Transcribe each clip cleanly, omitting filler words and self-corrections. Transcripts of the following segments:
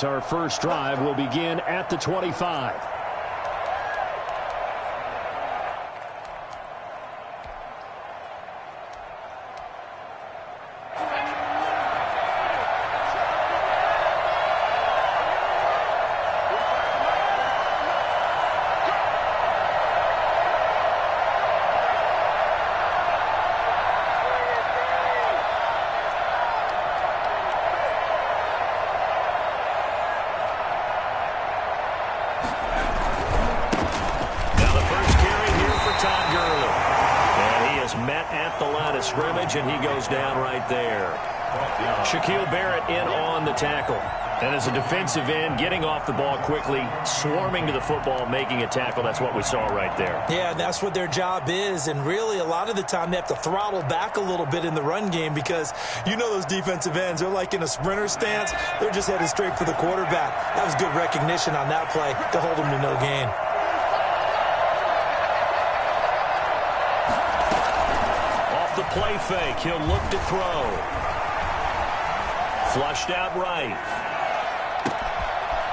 Our first drive will begin at the 25. And he goes down right there. Shaquille Barrett in on the tackle. And as a defensive end, getting off the ball quickly, swarming to the football, making a tackle. That's what we saw right there. Yeah, that's what their job is. And really, a lot of the time, they have to throttle back a little bit in the run game because you know those defensive ends, they're like in a sprinter stance. They're just headed straight for the quarterback. That was good recognition on that play to hold them to no gain. Play fake. He'll look to throw. Flushed out right.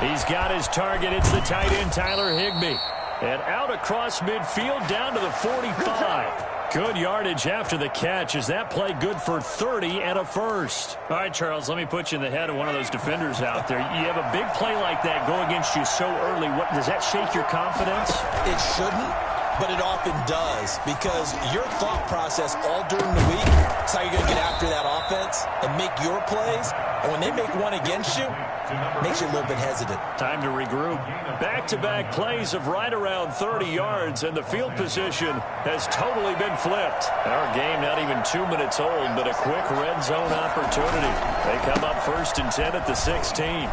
He's got his target. It's the tight end, Tyler Higbee. And out across midfield down to the 45. Good yardage after the catch. Is that play good for 30 and a first? All right, Charles, let me put you in the head of one of those defenders out there. You have a big play like that go against you so early. Does that shake your confidence? It shouldn't. But it often does, because your thought process all during the week is how you're going to get after that offense and make your plays. And when they make one against you, it makes you a little bit hesitant. Time to regroup. Back-to-back plays of right around 30 yards, and the field position has totally been flipped. Our game not even 2 minutes old, but a quick red zone opportunity. They come up 1st and 10 at the 16.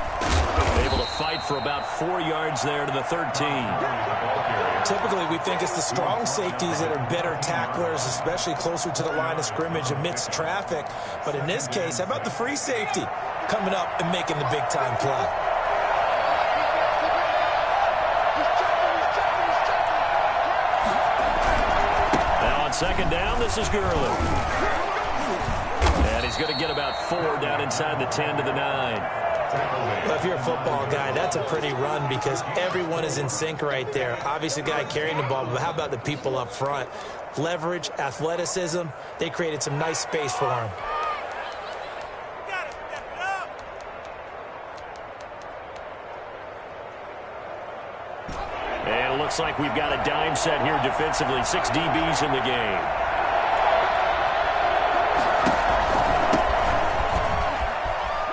Able to fight for about 4 yards there to the 13. Typically, we think it's the strong safeties that are better tacklers, especially closer to the line of scrimmage amidst traffic. But in this case, how about the free safety coming up and making the big-time play? Now on second down, this is Gurley. And he's going to get about 4 down inside the 10 to the 9. Well, if you're a football guy, that's a pretty run because everyone is in sync right there. Obviously, the guy carrying the ball, but how about the people up front? Leverage, athleticism, they created some nice space for him. And it looks like we've got a dime set here defensively. 6 DBs in the game.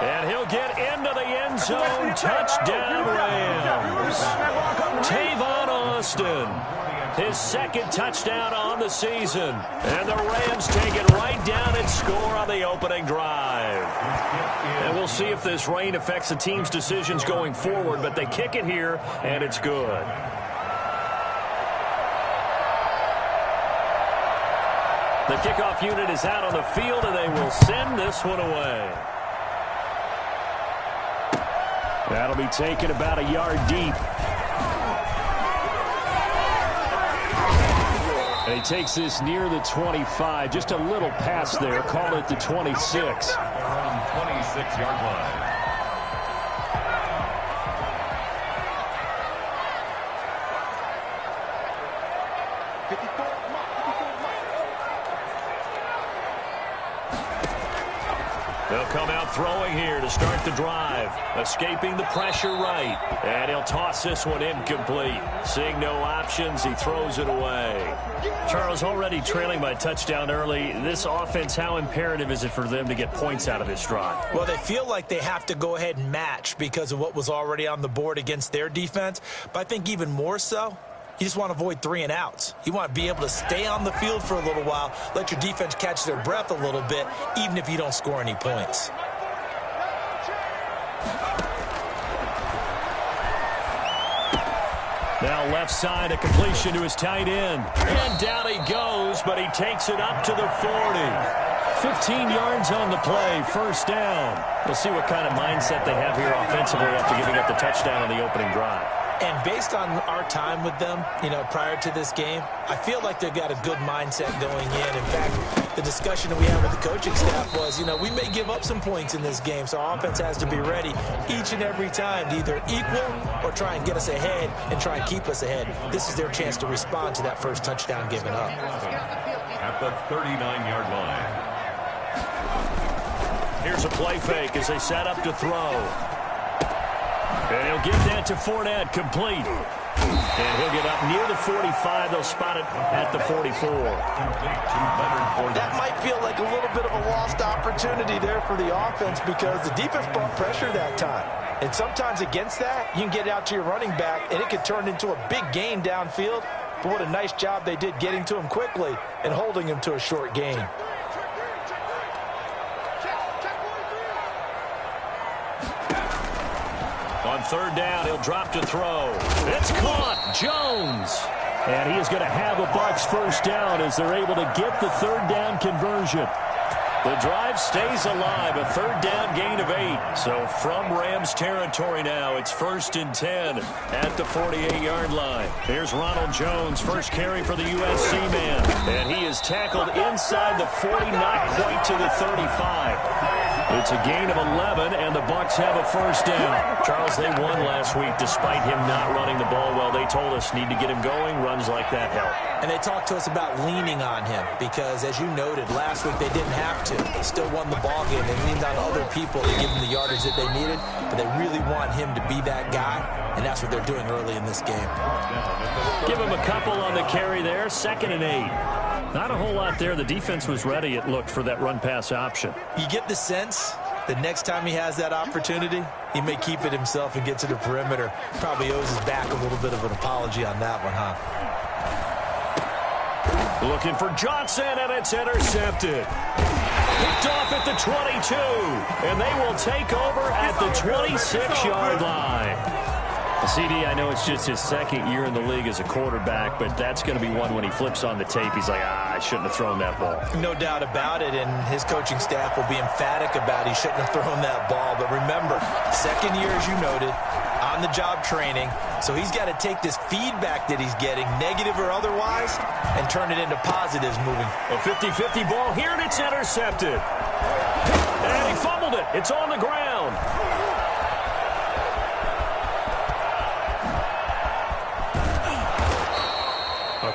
And he'll get into the end zone. Touchdown, Rams. Tavon Austin. His second touchdown on the season. And the Rams take it right down and score on the opening drive. And we'll see if this rain affects the team's decisions going forward, but they kick it here, and it's good. The kickoff unit is out on the field, and they will send this one away. That'll be taken about a yard deep. And he takes this near the 25. Just a little pass there. Call it the 26. From 26-yard line. They'll come out throwing here to start the drive. Escaping the pressure right. And he'll toss this one incomplete. Seeing no options, he throws it away. Charles, already trailing by touchdown early. This offense, how imperative is it for them to get points out of this drive? Well, they feel like they have to go ahead and match because of what was already on the board against their defense. But I think even more so, you just want to avoid 3 and outs. You want to be able to stay on the field for a little while, let your defense catch their breath a little bit, even if you don't score any points. Now left side, a completion to his tight end. And down he goes, but he takes it up to the 40. 15 yards on the play, first down. We'll see what kind of mindset they have here offensively after giving up the touchdown on the opening drive. And based on our time with them, prior to this game, I feel like they've got a good mindset going in. In fact, the discussion that we had with the coaching staff was, we may give up some points in this game, so our offense has to be ready each and every time to either equal or try and get us ahead and try and keep us ahead. This is their chance to respond to that first touchdown given up. At the 39-yard line. Here's a play fake as they set up to throw. And he'll get that to Fournette, complete. And he'll get up near the 45. They'll spot it at the 44. That might feel like a little bit of a lost opportunity there for the offense because the defense brought pressure that time. And sometimes against that, you can get out to your running back, and it could turn into a big gain downfield. But what a nice job they did getting to him quickly and holding him to a short gain. On third down, he'll drop to throw. It's caught. Jones. And he is going to have a Bucs first down as they're able to get the third down conversion. The drive stays alive, a third down gain of 8. So from Rams territory now, it's 1st and 10 at the 48-yard line. Here's Ronald Jones, first carry for the USC man. And he is tackled inside the 40, not quite to the 35. It's a gain of 11, and the Bucs have a first down. Charles, they won last week despite him not running the ball well. They told us need to get him going. Runs like that help. And they talked to us about leaning on him because, as you noted, last week they didn't have to. They still won the ball game. They leaned on other people to give them the yardage that they needed, but they really want him to be that guy, and that's what they're doing early in this game. Give him a couple on the carry there, 2nd and 8. Not a whole lot there. The defense was ready, it looked, for that run-pass option. You get the sense that next time he has that opportunity, he may keep it himself and get to the perimeter. Probably owes his back a little bit of an apology on that one, huh? Looking for Johnson, and it's intercepted. Picked off at the 22, and they will take over at the 26-yard line. CD, I know it's just his 2nd year in the league as a quarterback, but that's going to be one when he flips on the tape. He's like, I shouldn't have thrown that ball. No doubt about it, and his coaching staff will be emphatic about he shouldn't have thrown that ball. But remember, 2nd year, as you noted, on-the-job training, so he's got to take this feedback that he's getting, negative or otherwise, and turn it into positives moving. A 50-50 ball here, and it's intercepted. And he fumbled it. It's on the ground.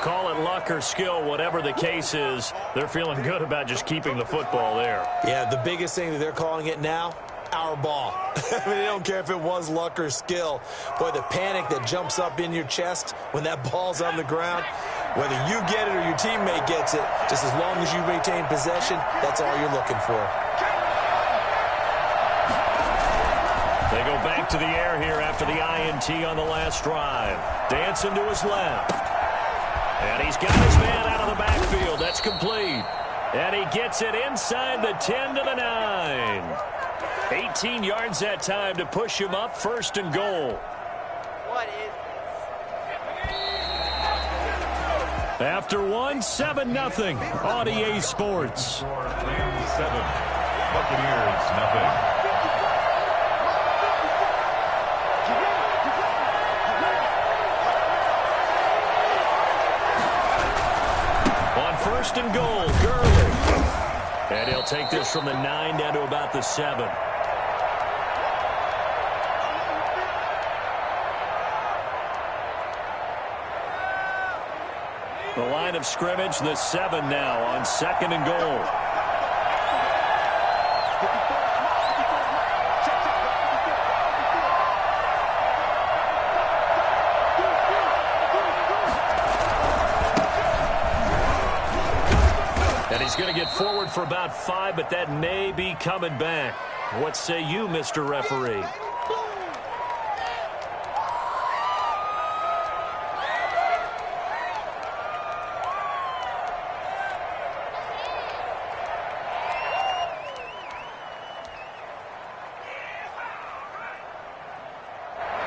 Call it luck or skill, whatever the case is, they're feeling good about just keeping the football there. Yeah, the biggest thing that they're calling it now, our ball. I mean, they don't care if it was luck or skill. Boy, the panic that jumps up in your chest when that ball's on the ground, whether you get it or your teammate gets it, just as long as you maintain possession, that's all you're looking for. They go back to the air here after the INT on the last drive. Dancing to his left. And he's got his man out of the backfield. That's complete. And he gets it inside the 10 to the 9. 18 yards that time to push him up, 1st and goal. What is this? After 7-0 on EA Sports. 7, Buccaneers, nothing. On 1st and goal, Gurley. And he'll take this from the 9 down to about the 7. The line of scrimmage, the 7 now on 2nd and goal. And he's going to get forward for about 5, but that may be coming back. What say you, Mr. Referee?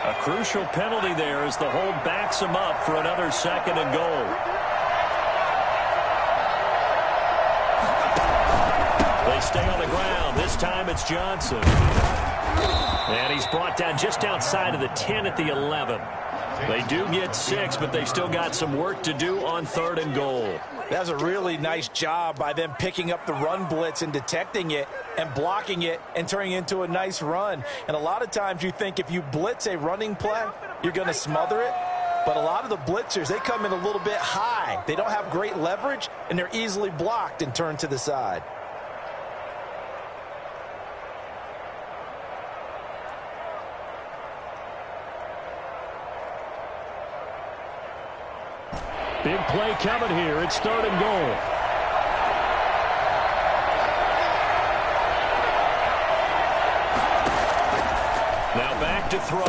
A crucial penalty there as the hold backs him up for another 2nd and goal. They stay on the ground. This time it's Johnson. And he's brought down just outside of the 10 at the 11. They do get 6, but they've still got some work to do on 3rd and goal. That's a really nice job by them picking up the run blitz and detecting it and blocking it and turning it into a nice run. And a lot of times you think if you blitz a running play, you're going to smother it. But a lot of the blitzers, they come in a little bit high. They don't have great leverage, and they're easily blocked and turned to the side. Big play coming here. It's 3rd and goal. Now back to throw.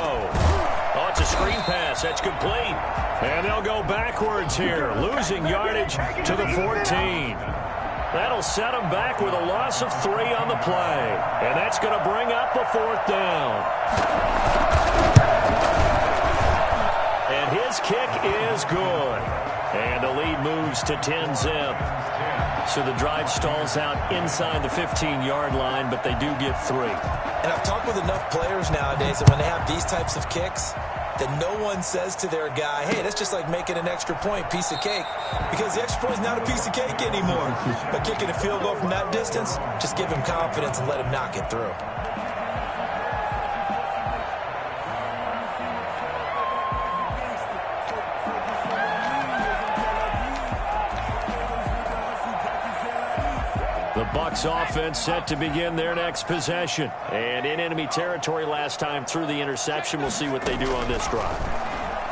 Oh, it's a screen pass. That's complete. And they'll go backwards here, losing yardage to the 14. That'll set them back with a loss of 3 on the play. And that's going to bring up a 4th down. And his kick is good. And the lead moves to 10-zip. So the drive stalls out inside the 15-yard line, but they do get 3. And I've talked with enough players nowadays that when they have these types of kicks, that no one says to their guy, hey, that's just like making an extra point, piece of cake. Because the extra point is not a piece of cake anymore. But kicking a field goal from that distance, just give him confidence and let him knock it through. The Bucs offense set to begin their next possession. And in enemy territory last time through the interception. We'll see what they do on this drive.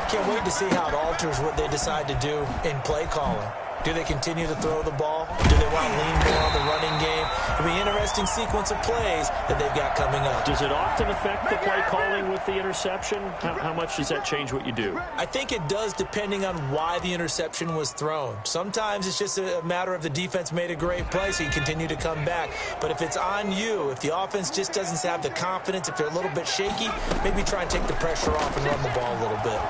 Can't wait to see how it alters what they decide to do in play calling. Do they continue to throw the ball? Do they want to lean more on the running game? It'll be an interesting sequence of plays that they've got coming up. Does it often affect the play calling with the interception? How much does that change what you do? I think it does depending on why the interception was thrown. Sometimes it's just a matter of the defense made a great play, so you continue to come back. But if it's on you, if the offense just doesn't have the confidence, if they're a little bit shaky, maybe try and take the pressure off and run the ball a little bit.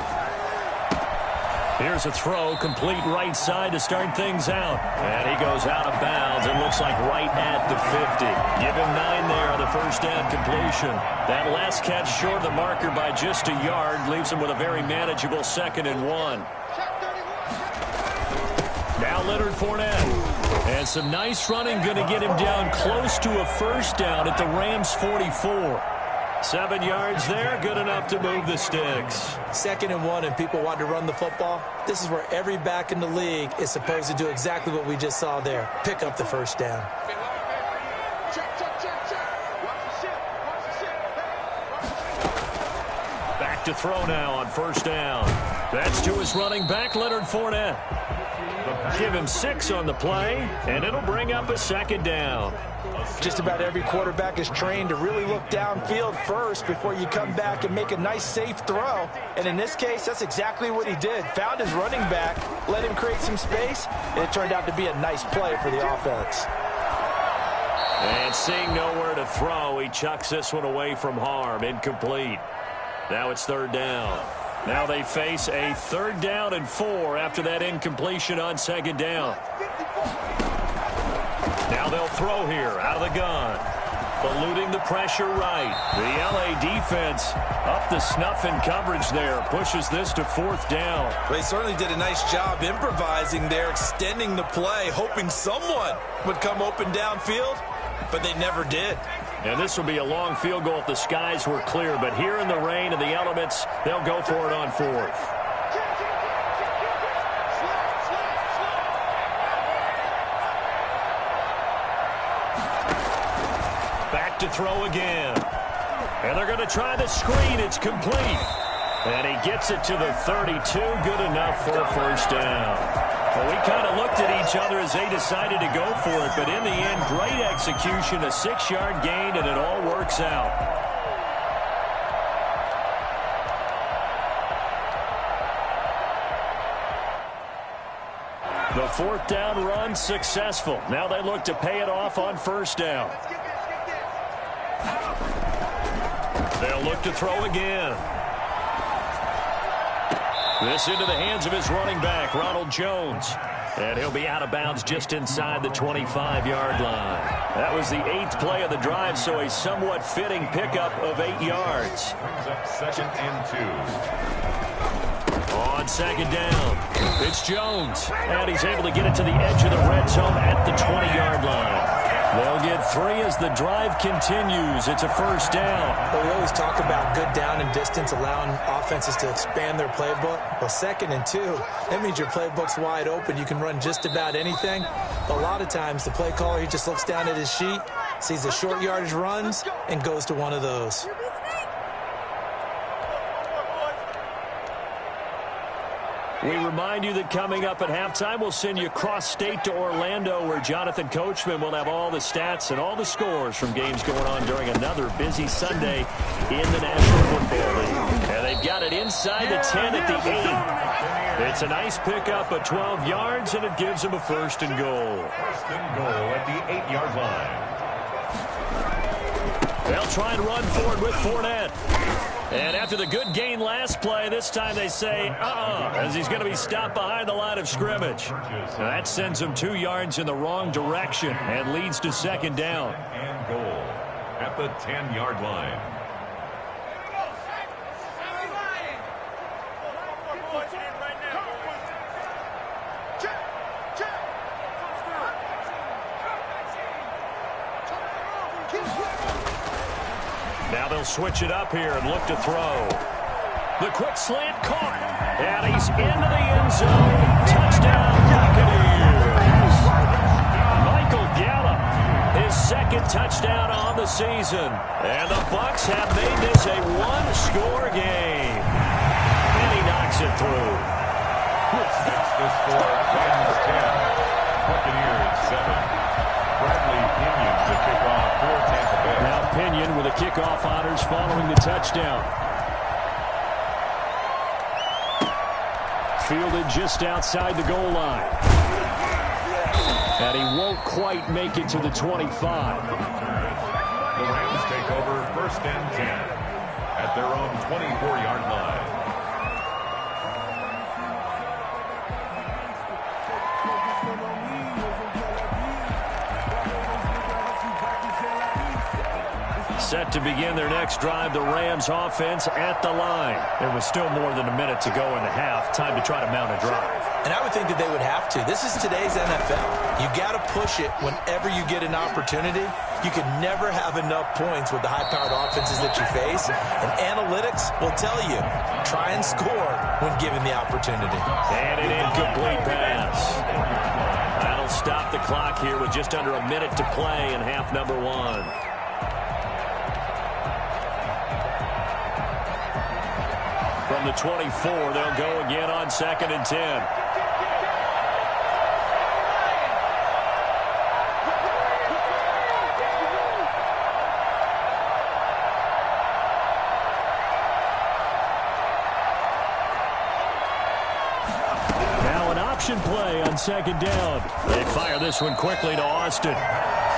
Here's a throw, complete right side to start things out. And he goes out of bounds. It looks like right at the 50. Give him 9 there on the first down completion. That last catch short of the marker by just a yard leaves him with a very manageable 2nd and 1. Now Leonard Fournette. And some nice running going to get him down close to a first down at the Rams' 44. 7 yards there, good enough to move the sticks. 2nd and 1 and people want to run the football. This is where every back in the league is supposed to do exactly what we just saw there. Pick up the first down. Back to throw now on first down. That's to his running back, Leonard Fournette. Give him 6 on the play, and it'll bring up a 2nd down. Just about every quarterback is trained to really look downfield first before you come back and make a nice, safe throw. And in this case, that's exactly what he did. Found his running back, let him create some space, and it turned out to be a nice play for the offense. And seeing nowhere to throw, he chucks this one away from harm. Incomplete. Now it's 3rd down. Now they face a 3rd down and 4 after that incompletion on 2nd down. Now they'll throw here out of the gun. Eluding the pressure right. The L.A. defense up the snuff in coverage there. Pushes this to 4th down. They certainly did a nice job improvising there, extending the play, hoping someone would come open downfield, but they never did. And this will be a long field goal if the skies were clear. But here in the rain and the elements, they'll go for it on 4th. Back to throw again. And they're going to try the screen. It's complete. And he gets it to the 32. Good enough for a first down. Well, we kind of looked at each other as they decided to go for it. But in the end, great execution, a 6-yard gain, and it all works out. The 4th down run successful. Now they look to pay it off on first down. They'll look to throw again. This into the hands of his running back, Ronald Jones. And he'll be out of bounds just inside the 25-yard line. That was the 8th play of the drive, so a somewhat fitting pickup of 8 yards. Brings up 2nd and 2. On 2nd down, it's Jones. And he's able to get it to the edge of the red zone at the 20-yard line. They'll get 3 as the drive continues. It's a 1st down. Well, we always talk about good down and distance, allowing offenses to expand their playbook. Well, 2nd and 2, that means your playbook's wide open. You can run just about anything. But a lot of times, the play caller, he just looks down at his sheet, sees the short yardage runs, and goes to one of those. We remind you that coming up at halftime, we'll send you cross-state to Orlando, where Jonathan Coachman will have all the stats and all the scores from games going on during another busy Sunday in the National Football League. And they've got it inside the 10 at the 8. It's a nice pickup of 12 yards, and it gives them a 1st and goal. 1st and goal at the 8-yard line. They'll try and run forward with Fournette. And after the good gain last play, this time they say, as he's going to be stopped behind the line of scrimmage. Now that sends him 2 yards in the wrong direction and leads to 2nd down. And goal at the 10-yard line. Now they'll switch it up here and look to throw. The quick slant caught. And he's into the end zone. Touchdown, Buccaneers. Michael Gallup, his 2nd touchdown on the season. And the Bucs have made this a 1-score game. And he knocks it through. That's the score. Rams 10. Buccaneers 7. Bradley Pinion to kick off for Tampa Bay. Now Pinion with the kickoff honors following the touchdown. Fielded just outside the goal line. And he won't quite make it to the 25. The Rams take over 1st and 10 at their own 24-yard line. Set to begin their next drive, the Rams offense at the line. There was still more than a minute to go in the half. Time to try to mount a drive. And I would think that they would have to. This is today's NFL. You got to push it whenever you get an opportunity. You can never have enough points with the high-powered offenses that you face. And analytics will tell you, try and score when given the opportunity. And an incomplete pass. That'll stop the clock here with just under a minute to play in half number 1. From the 24, they'll go again on 2nd and 10. Now an option play on 2nd down. They fire this one quickly to Austin.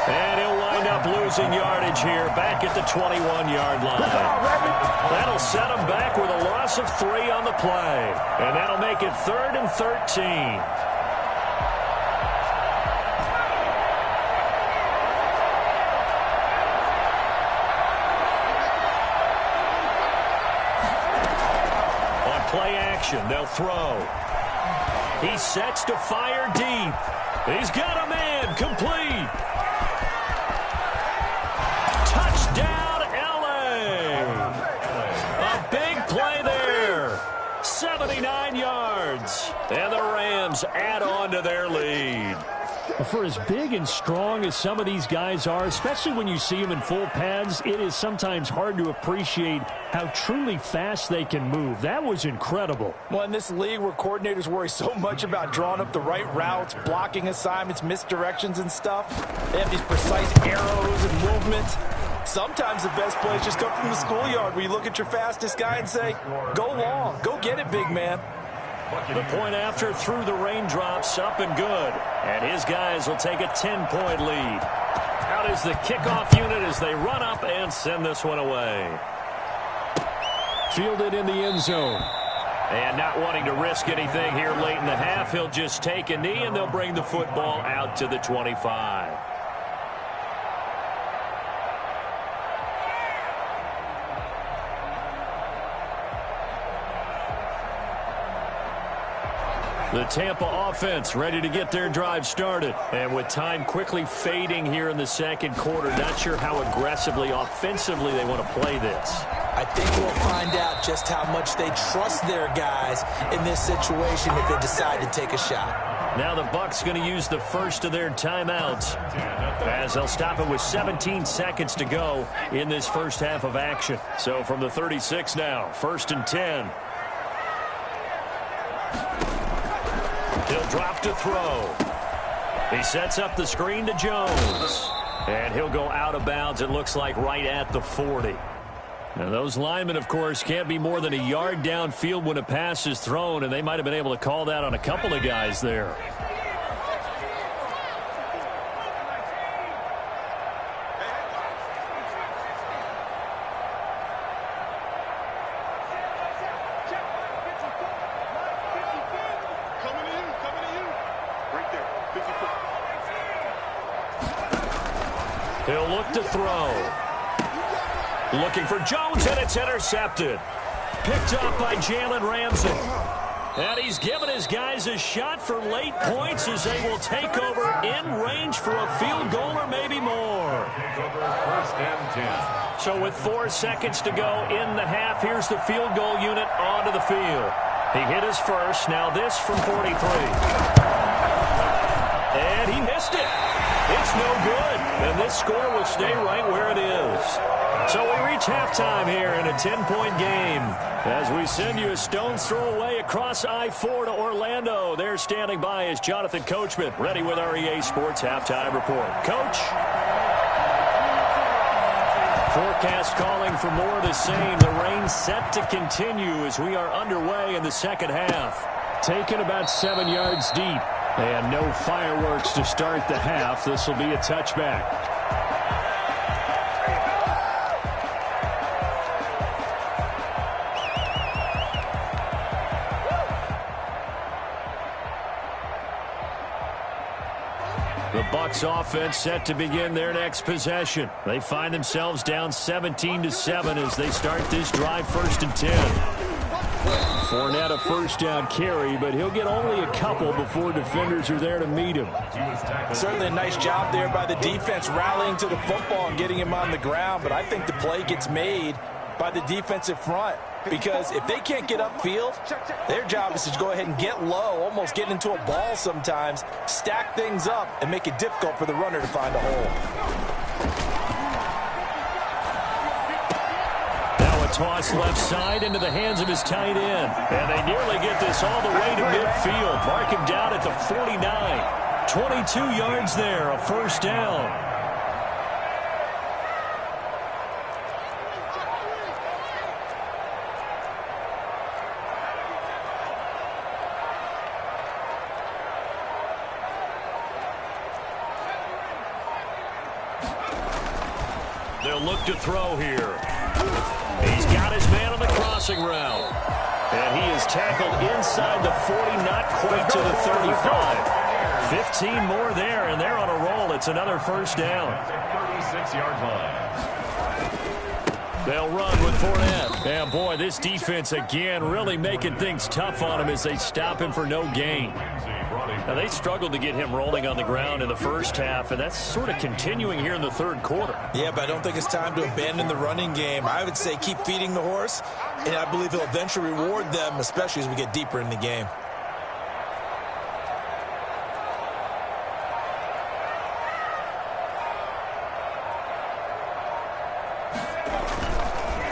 And he'll wind up losing yardage here back at the 21-yard line. That'll set him back with a loss of 3 on the play. And that'll make it 3rd and 13. On play action, they'll throw. He sets to fire deep. He's got a man, complete. Touchdown, L.A. A big play there. 79 yards. And the Rams add on to their lead. For as big and strong as some of these guys are, especially when you see them in full pads, it is sometimes hard to appreciate how truly fast they can move. That was incredible. Well, in this league where coordinators worry so much about drawing up the right routes, blocking assignments, misdirections and stuff, they have these precise arrows and movements. Sometimes the best plays just come from the schoolyard where you look at your fastest guy and say, go long, go get it, big man. The point after through the raindrops, up and good. And his guys will take a 10-point lead. Out is the kickoff unit as they run up and send this one away. Fielded in the end zone. And not wanting to risk anything here late in the half, he'll just take a knee and they'll bring the football out to the 25. The Tampa offense ready to get their drive started. And with time quickly fading here in the second quarter, not sure how aggressively, offensively they want to play this. I think we'll find out just how much they trust their guys in this situation if they decide to take a shot. Now the Bucs going to use the first of their timeouts as they'll stop it with 17 seconds to go in this first half of action. So from the 36 now, 1st and 10. He'll drop to throw. He sets up the screen to Jones. And he'll go out of bounds, it looks like, right at the 40. Now, those linemen, of course, can't be more than a yard downfield when a pass is thrown, and they might have been able to call that on a couple of guys there. He'll look to throw. Looking for Jones, and it's intercepted. Picked up by Jalen Ramsey. And he's given his guys a shot for late points as they will take over in range for a field goal or maybe more. So with 4 seconds to go in the half, here's the field goal unit onto the field. He hit his first. Now this from 43. And he missed it. It's no good. And this score will stay right where it is. So we reach halftime here in a 10-point game as we send you a stone's throw away across I-4 to Orlando. There standing by is Jonathan Coachman, ready with our EA Sports Halftime Report. Coach? Forecast calling for more of the same. The rain set to continue as we are underway in the second half. Taken about 7 yards deep. And no fireworks to start the half. This will be a touchback. The Bucs offense set to begin their next possession. They find themselves down 17-7 as they start this drive 1st and 10. Fournette a first down carry, but he'll get only a couple before defenders are there to meet him. Certainly a nice job there by the defense rallying to the football and getting him on the ground, but I think the play gets made by the defensive front because if they can't get upfield, their job is to go ahead and get low, almost get into a ball sometimes, stack things up, and make it difficult for the runner to find a hole. Toss left side into the hands of his tight end. And they nearly get this all the way to midfield. Mark him down at the 49. 22 yards there, a first down. They'll look to throw here. He's got his man on the crossing route. And he is tackled inside the 40, not quite to the 35. 15 more there, and they're on a roll. It's another first down. 36-yard line. They'll run with Fournette. And, boy, this defense, again, really making things tough on him as they stop him for no gain. Now, they struggled to get him rolling on the ground in the first half, and that's sort of continuing here in the third quarter. Yeah, but I don't think it's time to abandon the running game. I would say keep feeding the horse, and I believe he'll eventually reward them, especially as we get deeper in the game.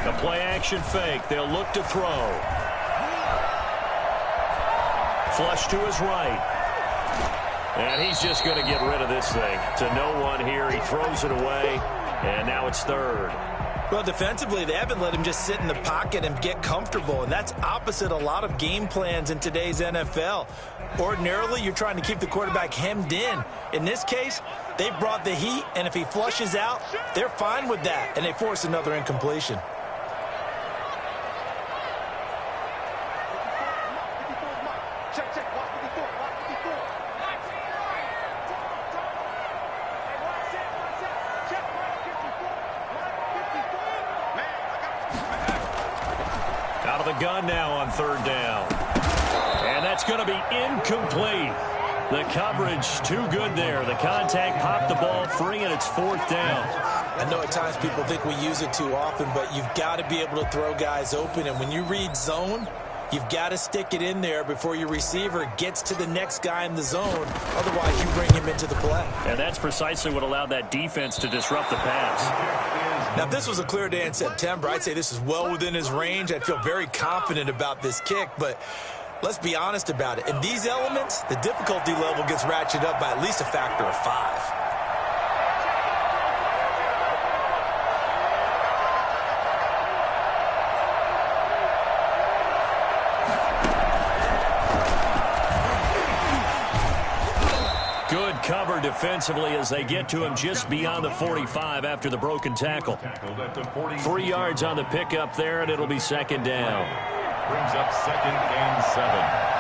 The play-action fake. They'll look to throw. Flush to his right. And he's just going to get rid of this thing. To no one here. He throws it away. And now it's third. Well, defensively, they haven't let him just sit in the pocket and get comfortable. And that's opposite a lot of game plans in today's NFL. Ordinarily, you're trying to keep the quarterback hemmed in. In this case, they brought the heat. And if he flushes out, they're fine with that. And they force another incompletion. Out of the gun now on third down. And That's going to be incomplete. The coverage too good there. The contact popped the ball free, and it's 4th down. I know at times people think we use it too often, but you've got to be able to throw guys open. And when you read zone, you've got to stick it in there before your receiver gets to the next guy in the zone. Otherwise, you bring him into the play. And that's precisely what allowed that defense to disrupt the pass. Now, if this was a clear day in September, I'd say this is well within his range. I'd feel very confident about this kick, but let's be honest about it. In these elements, the difficulty level gets ratcheted up by at least a factor of 5. Good cover defensively as they get to him just beyond the 45 after the broken tackle. 3 yards on the pickup there, and it'll be 2nd down. Brings up 2nd and 7.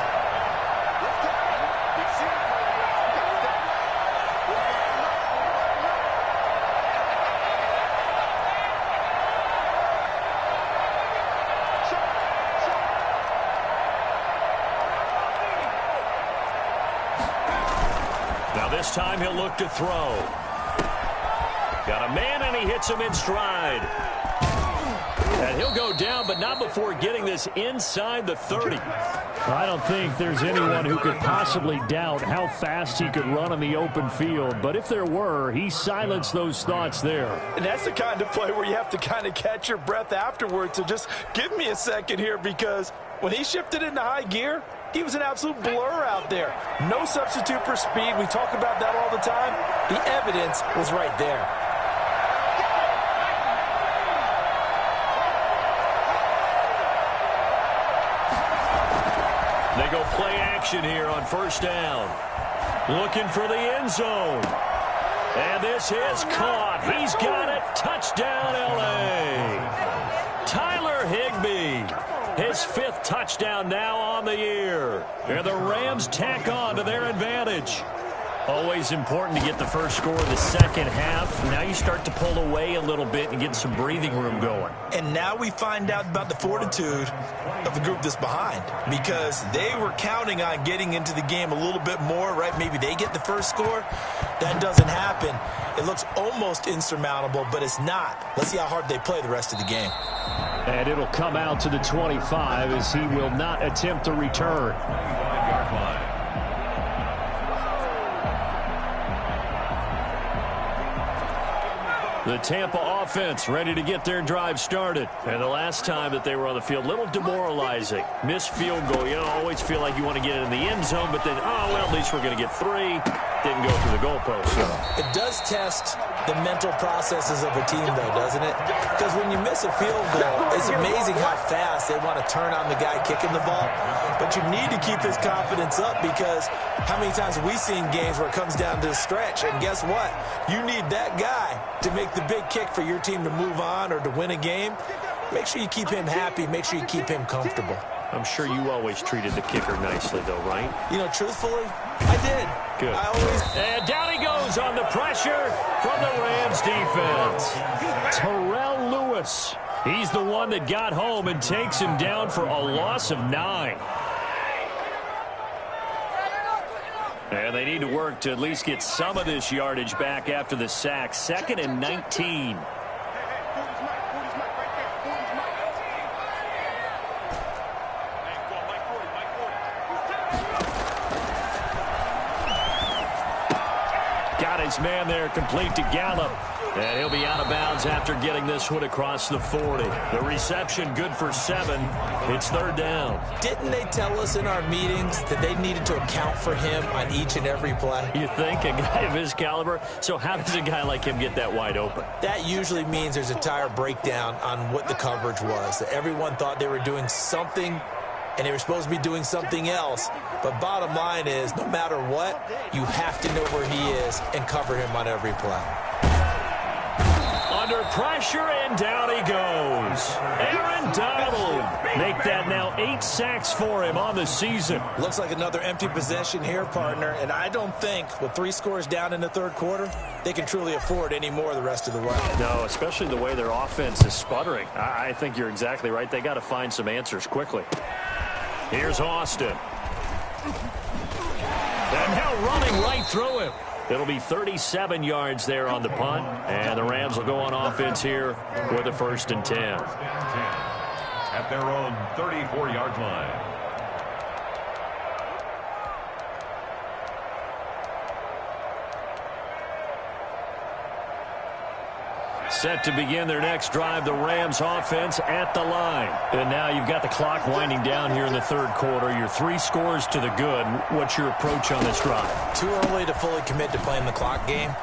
This time he'll look to throw. Got a man, and he hits him in stride. And he'll go down, but not before getting this inside the 30. I don't think there's anyone who could possibly doubt how fast he could run on the open field. But if there were, he silenced those thoughts there. And that's the kind of play where you have to kind of catch your breath afterwards. So just give me a second here, because when he shifted into high gear, he was an absolute blur out there. No substitute for speed. We talk about that all the time. The evidence was right there. They go play action here on 1st down. Looking for the end zone. And this is caught. He's got it. Touchdown, L.A. Tyler Higbee. His 5th touchdown now on the year. And the Rams tack on to their advantage. Always important to get the first score of the second half. Now you start to pull away a little bit and get some breathing room going. And now we find out about the fortitude of the group that's behind, because they were counting on getting into the game a little bit more, right? Maybe they get the first score. That doesn't happen. It looks almost insurmountable, but it's not. Let's see how hard they play the rest of the game. And it'll come out to the 25 as he will not attempt to return. The Tampa offense ready to get their drive started. And the last time that they were on the field, a little demoralizing. Missed field goal. You know, always feel like you want to get it in the end zone, but then, oh, well, at least we're going to get 3. Didn't go through the goalpost. So. It does test the mental processes of a team, though, doesn't it? Because when you miss a field goal, it's amazing how fast they want to turn on the guy kicking the ball. But you need to keep his confidence up, because how many times have we seen games where it comes down to the stretch? And guess what? You need that guy to make the big kick for your team to move on or to win a game. Make sure you keep him happy. Make sure you keep him comfortable. I'm sure you always treated the kicker nicely, though, right? You know, truthfully, I did. Good. I always... And down he goes on the pressure from the Rams defense. Terrell Lewis. He's the one that got home and takes him down for a loss of 9. And they need to work to at least get some of this yardage back after the sack. 2nd and 19. Got his man there, complete to Gallup. And he'll be out of bounds after getting this one across the 40. The reception good for 7. It's 3rd down. Didn't they tell us in our meetings that they needed to account for him on each and every play? You think? A guy of his caliber? So how does a guy like him get that wide open? That usually means there's a tire breakdown on what the coverage was. That everyone thought they were doing something, and they were supposed to be doing something else. But bottom line is, no matter what, you have to know where he is and cover him on every play. Under pressure, and down he goes. Aaron Donald. Make that now 8 sacks for him on the season. Looks like another empty possession here, partner. And I don't think, with 3 scores down in the 3rd quarter, they can truly afford any more the rest of the way. No, especially the way their offense is sputtering. I think you're exactly right. They got to find some answers quickly. Here's Austin. And now running right through him. It'll be 37 yards there on the punt. And the Rams will go on offense here with a 1st and 10. At their own 34-yard line. Set to begin their next drive, the Rams offense at the line. And now you've got the clock winding down here in the 3rd quarter. You're 3 scores to the good. What's your approach on this drive? Too early to fully commit to playing the clock game.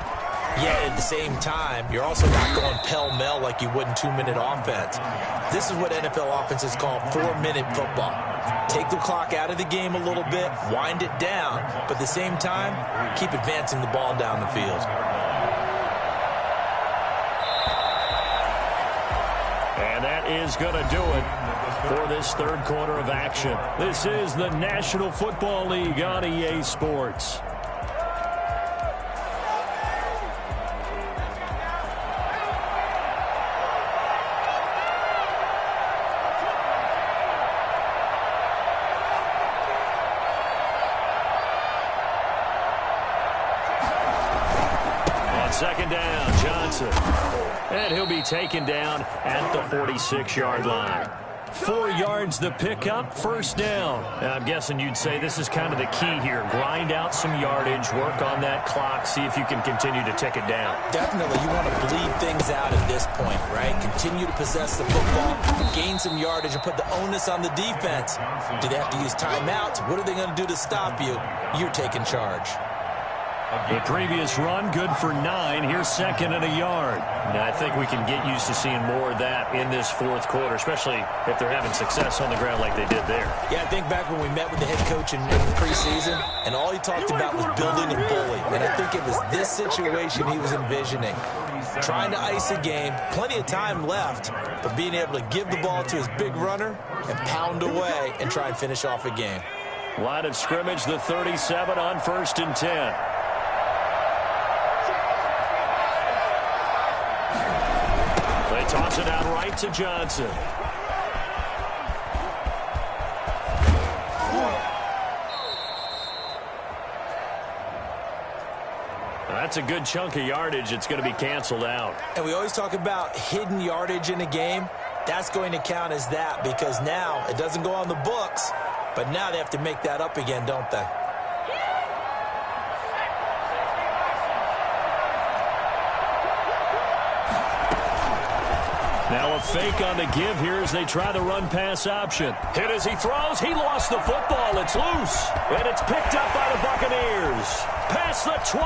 Yet at the same time, you're also not going pell-mell like you would in 2-minute offense. This is what NFL offenses call 4-minute football. Take the clock out of the game a little bit, wind it down, but at the same time, keep advancing the ball down the field. And that is going to do it for this 3rd quarter of action. This is the National Football League on EA Sports. On 2nd down, Johnson. And he'll be taken down at the 46-yard line. 4 yards the pickup, 1st down. Now, I'm guessing you'd say this is kind of the key here. Grind out some yardage, work on that clock, see if you can continue to tick it down. Definitely, you want to bleed things out at this point, right? Continue to possess the football, gain some yardage, and put the onus on the defense. Do they have to use timeouts? What are they going to do to stop you? You're taking charge. The previous run, good for 9. Here's 2nd and a yard. Now, I think we can get used to seeing more of that in this 4th quarter, especially if they're having success on the ground like they did there. Yeah, I think back when we met with the head coach in preseason, and all he talked about was building a bully. And I think it was this situation he was envisioning. Trying to ice a game, plenty of time left, but being able to give the ball to his big runner and pound away and try and finish off a game. Line of scrimmage, the 37 on 1st and 10. They toss it out right to Johnson. That's a good chunk of yardage. It's going to be canceled out. And we always talk about hidden yardage in a game. That's going to count as that because now it doesn't go on the books, but now they have to make that up again, don't they? Now a fake on the give here as they try the run-pass option. Hit as he throws. He lost the football. It's loose. And it's picked up by the Buccaneers. Past the 20.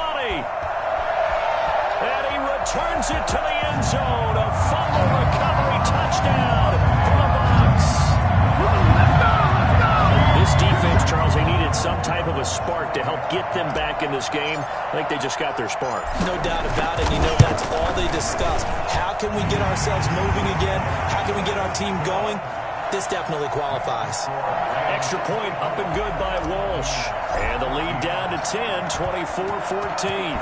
And he returns it to the end zone. A fumble recovery touchdown for the Bucs. This defense, Charles, they needed some type of a spark to help get them back in this game. I think they just got their spark. No doubt about it. You know, that's all they discussed. How can we get ourselves moving again? How can we get our team going? This definitely qualifies. Extra point up and good by Walsh. And the lead down to 10, 24-14.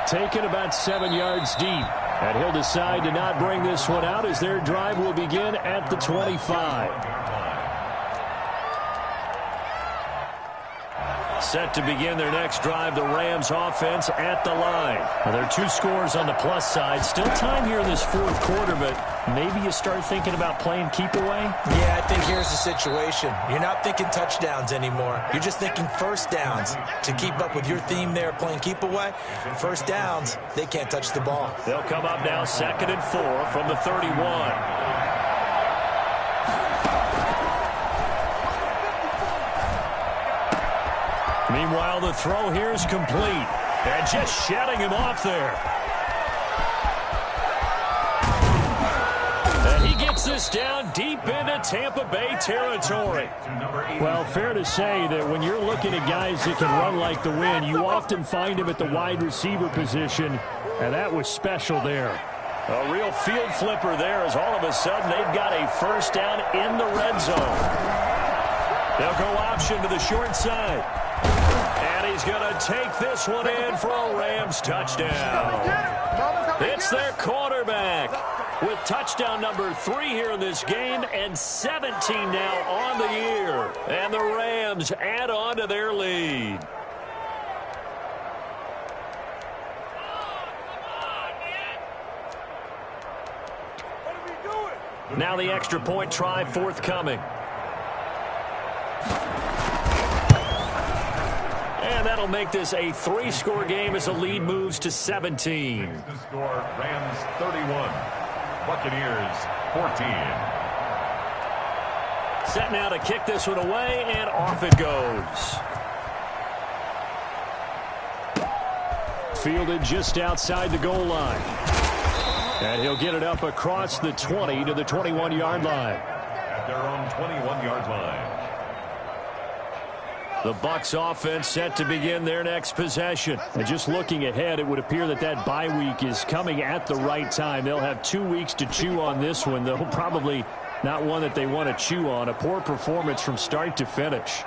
Taken about 7 yards deep. And he'll decide to not bring this one out as their drive will begin at the 25. Set to begin their next drive, the Rams offense at the line. Now, there are 2 scores on the plus side. Still time here in this 4th quarter, but maybe you start thinking about playing keep away? Yeah, I think here's the situation. You're not thinking touchdowns anymore. You're just thinking 1st downs. To keep up with your theme there, playing keep away, 1st downs, they can't touch the ball. They'll come up now 2nd and 4 from the 31. Meanwhile, the throw here is complete. And just shedding him off there. And he gets this down deep into Tampa Bay territory. Well, fair to say that when you're looking at guys that can run like the wind, you often find them at the wide receiver position, and that was special there. A real field flipper there as all of a sudden they've got a 1st down in the red zone. They'll go option to the short side. And he's going to take this one in for a Rams touchdown. It's their quarterback. with touchdown number 3 here in this game, and 17 now on the year. And the Rams add on to their lead. Now the extra point try forthcoming. And that'll make this a 3-score game as the lead moves to 17. The score, Rams 31, Buccaneers 14. Set now to kick this one away, and off it goes. Fielded just outside the goal line. And he'll get it up across the 20 to the 21-yard line. At their own 21-yard line. The Bucs offense set to begin their next possession. And just looking ahead, it would appear that that bye week is coming at the right time. They'll have 2 weeks to chew on this one, though probably not one that they want to chew on. A poor performance from start to finish.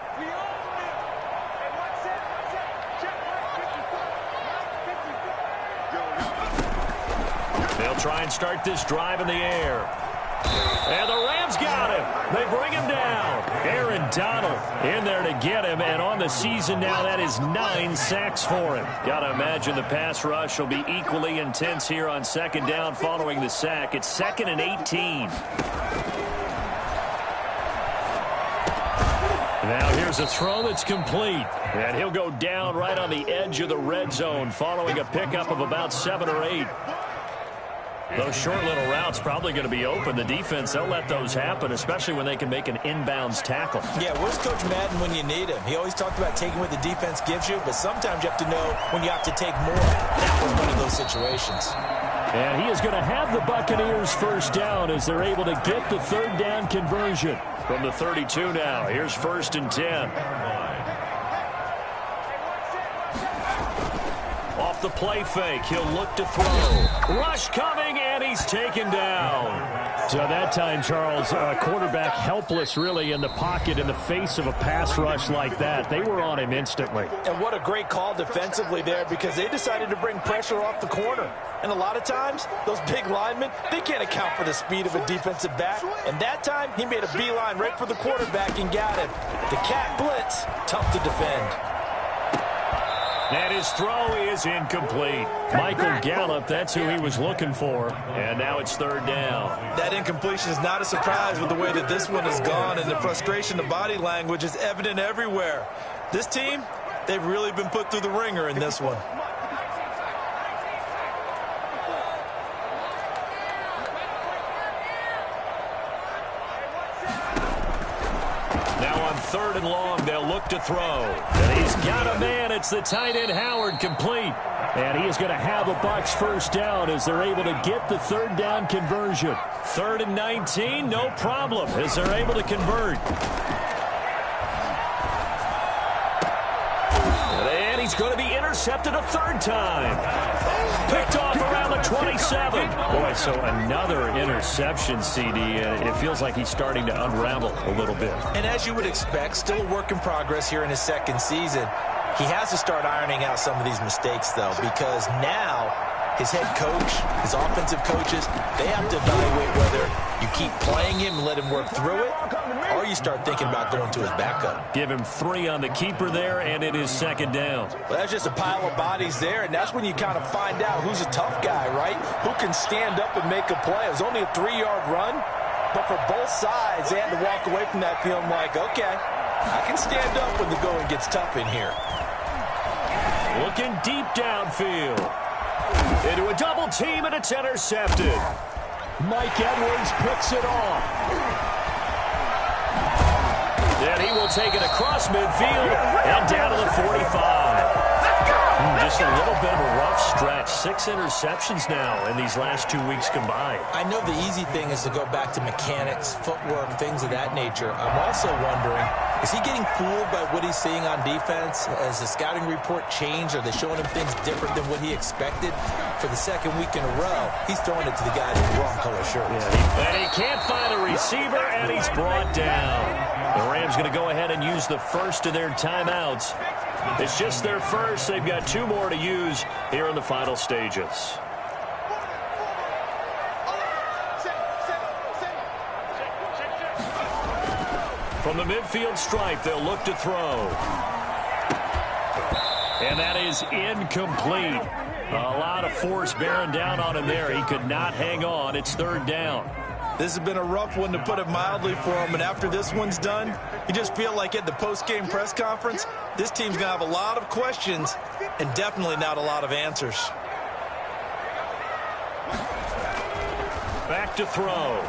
They'll try and start this drive in the air. And the Rams got him. They bring him down. Aaron Donald in there to get him. And on the season now, that is 9 sacks for him. Got to imagine the pass rush will be equally intense here on second down following the sack. It's 2nd and 18. Now here's a throw that's complete. And he'll go down right on the edge of the red zone following a pickup of about 7 or 8. Those short little routes probably going to be open. The defense, they'll let those happen, especially when they can make an inbounds tackle. Yeah, where's Coach Madden when you need him? He always talked about taking what the defense gives you, but sometimes you have to know when you have to take more. That was one of those situations. And he is going to have the Buccaneers first down as they're able to get the third down conversion. From the 32 now, here's 1st and 10. Off the play fake, he'll look to throw. Rush coming, and he's taken down. So that time, Charles, quarterback helpless really in the pocket in the face of a pass rush like that. They were on him instantly. And what a great call defensively there, because they decided to bring pressure off the corner. And a lot of times, those big linemen, they can't account for the speed of a defensive back. And that time, he made a beeline right for the quarterback and got him. The cat blitz, tough to defend. And his throw is incomplete. Michael Gallup, that's who he was looking for. And now it's 3rd down. That incompletion is not a surprise with the way that this one has gone, and the frustration of body language is evident everywhere. This team, they've really been put through the ringer in this one. Now on 3rd and long, they'll look to throw. And he's got a man. It's the tight end Howard, complete. And he is going to have a Bucs first down as they're able to get the third down conversion. 3rd and 19, no problem as they're able to convert. And he's going to be intercepted a 3rd time. Picked off around the 27. Boy, so another interception, CD. It feels like he's starting to unravel a little bit. And as you would expect, still a work in progress here in his 2nd season. He has to start ironing out some of these mistakes, though, because now his head coach, his offensive coaches, they have to evaluate whether you keep playing him and let him work through it, or you start thinking about going to his backup. Give him 3 on the keeper there, and it is 2nd down. Well, that's just a pile of bodies there, and that's when you kind of find out who's a tough guy, right? Who can stand up and make a play. It was only a 3-yard run, but for both sides, they had to walk away from that feeling like, okay, I can stand up when the going gets tough in here. Looking deep downfield. Into a double team, and it's intercepted. Mike Edwards picks it off. And he will take it across midfield and down to the 45. Just a little bit of a rough stretch. 6 interceptions now in these last 2 weeks combined. I know the easy thing is to go back to mechanics, footwork, things of that nature. I'm also wondering, is he getting fooled by what he's seeing on defense? Has the scouting report changed? Are they showing him things different than what he expected? For the 2nd week in a row, he's throwing it to the guys in the wrong color shirts. Yeah, and he can't find a receiver, and he's brought down. The Rams going to go ahead and use the first of their timeouts. It's just their first. They've got 2 more to use here in the final stages. From the midfield stripe, they'll look to throw. And that is incomplete. A lot of force bearing down on him there. He could not hang on. It's third down. This has been a rough one, to put it mildly, for him. And after this one's done, you just feel like at the post-game press conference, this team's going to have a lot of questions and definitely not a lot of answers. Back to throw.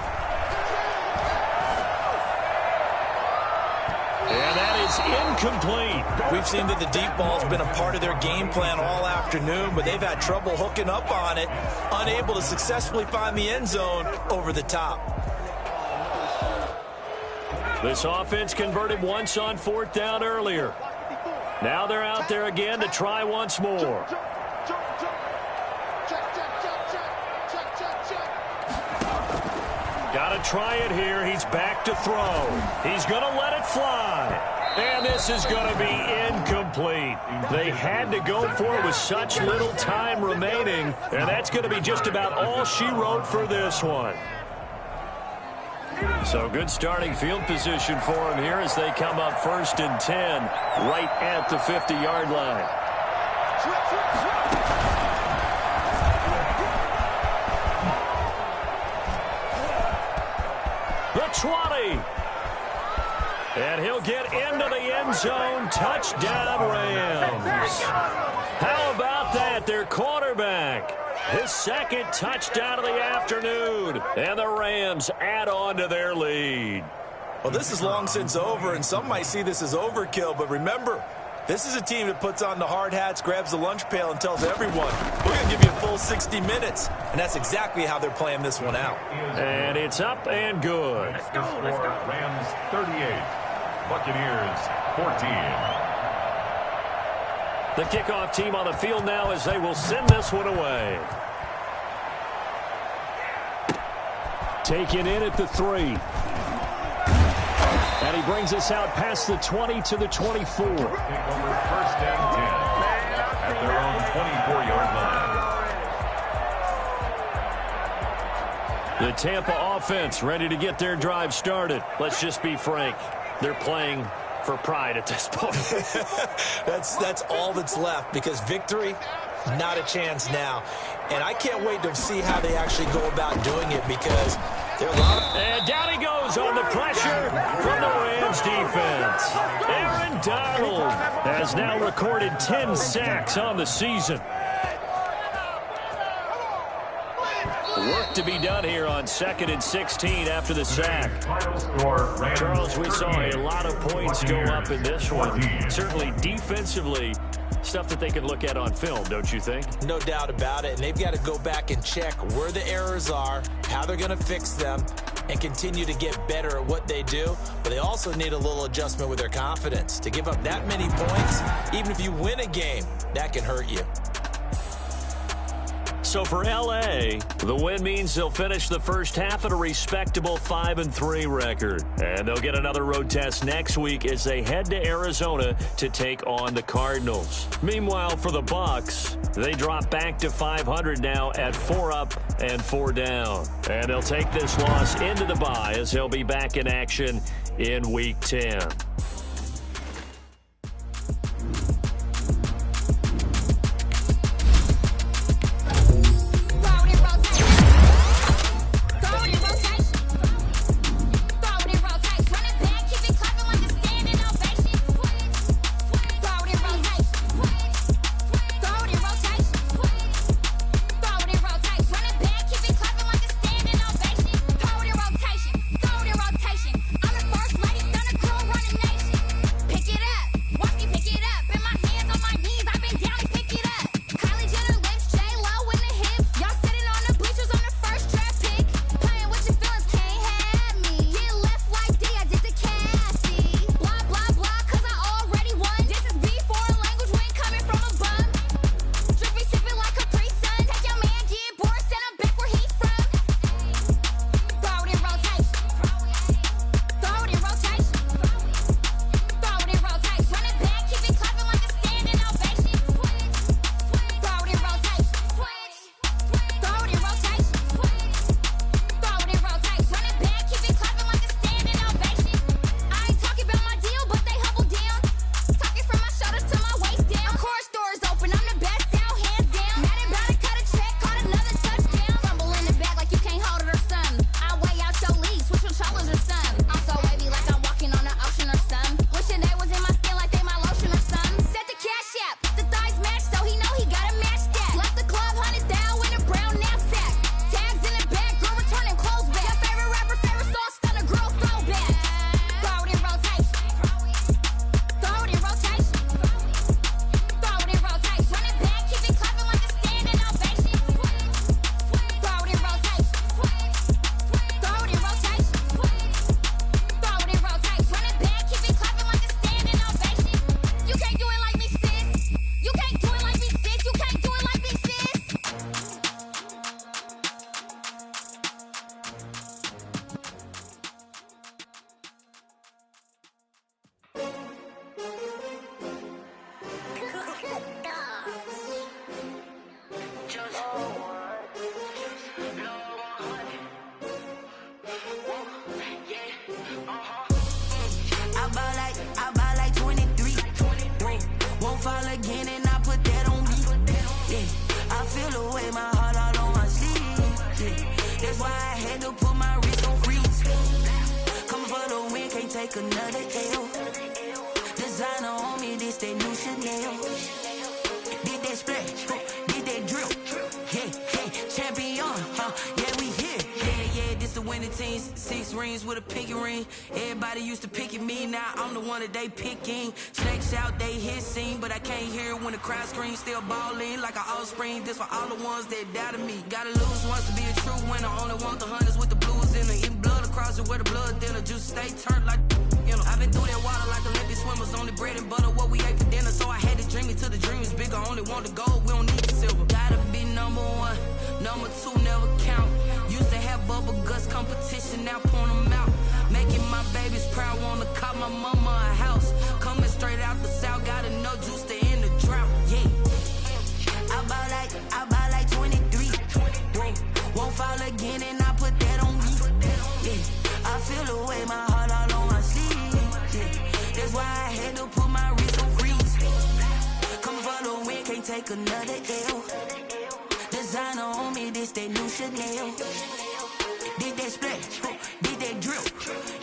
And that is incomplete. We've seen that the deep ball's been a part of their game plan all afternoon, but they've had trouble hooking up on it, unable to successfully find the end zone over the top. This offense converted once on fourth down earlier. Now they're out there again to try once more. Got to try it here. He's back to throw. He's going to let it fly. And this is going to be incomplete. They had to go for it with such little time remaining. And that's going to be just about all she wrote for this one. So good starting field position for him here as they come up 1st and 10 right at the 50-yard line. The 20. And he'll get into the end zone. Touchdown, Rams. How about that? Their quarterback. His second touchdown of the afternoon. And the Rams add on to their lead. Well, this is long since over, and some might see this as overkill. But remember, this is a team that puts on the hard hats, grabs the lunch pail, and tells everyone, we're going to give you a full 60 minutes. And that's exactly how they're playing this one out. And it's up and good. Let's go. Rams 38, Buccaneers 14. The kickoff team on the field now as they will send this one away. Taken in at the 3. And he brings us out past the 20 to the 24. Take over 1st and 10 at their own 24-yard line. The Tampa offense ready to get their drive started. Let's just be frank. They're playing for pride at this point. That's all that's left, because victory, not a chance now. And I can't wait to see how they actually go about doing it, because there are a lot of... And down he goes on the pressure from the Rams defense. Aaron Donald has now recorded 10 sacks on the season. Work to be done here on 2nd and 16 after the sack. Charles, we saw a lot of points go up in this one. Certainly defensively, stuff that they can look at on film, don't you think? No doubt about it. And they've got to go back and check where the errors are, how they're going to fix them, and continue to get better at what they do. But they also need a little adjustment with their confidence. To give up that many points, even if you win a game, that can hurt you. So for L.A., the win means they'll finish the first half at a respectable 5-3 record. And they'll get another road test next week as they head to Arizona to take on the Cardinals. Meanwhile, for the Bucs, they drop back to 500 now at 4 up and 4 down. And they'll take this loss into the bye as they'll be back in action in Week 10. I'm the first lady, stunner crew running feel the way my heart all on my sleeve. Yeah. That's why I had to put my wrist on freeze. Coming for the win, can't take another L. Designer on me, this that new Chanel. Did that splash, did that drill. Yeah, yeah, champion, yeah, we here. Yeah, this the winning team. 6 rings with a pinky ring. Everybody used to pick at me, now I'm the one that they picking. Snakes out, they hit scene, but I can't hear it when the crowd screams. Still ballin' like an offspring. This for all the ones that doubted me. Gotta lose once to be a true winner. Only want the hunters with the blues in it. Eating blood across it where the blood dinner. Juice stay turned like, you know. I've been through that water like Olympic swimmers. Only bread and butter, what we ate for dinner. So I had to dream it till the dream is bigger. Only want the gold, we don't need the silver. Gotta be number 1, number 2 never count. Used to have bubble guts competition, now point them out. Making my babies proud, wanna call my mama a house. Coming straight out the south, gotta know juice to end the drought. Yeah, I bought like 23. Won't fall again, and I put that on me. Yeah, I feel the way my heart all on my sleeve. Yeah, that's why I had to put my wrist on freeze. Coming for the win, can't take another L. Designer on me, this that new Chanel. Did that splash, did that drill.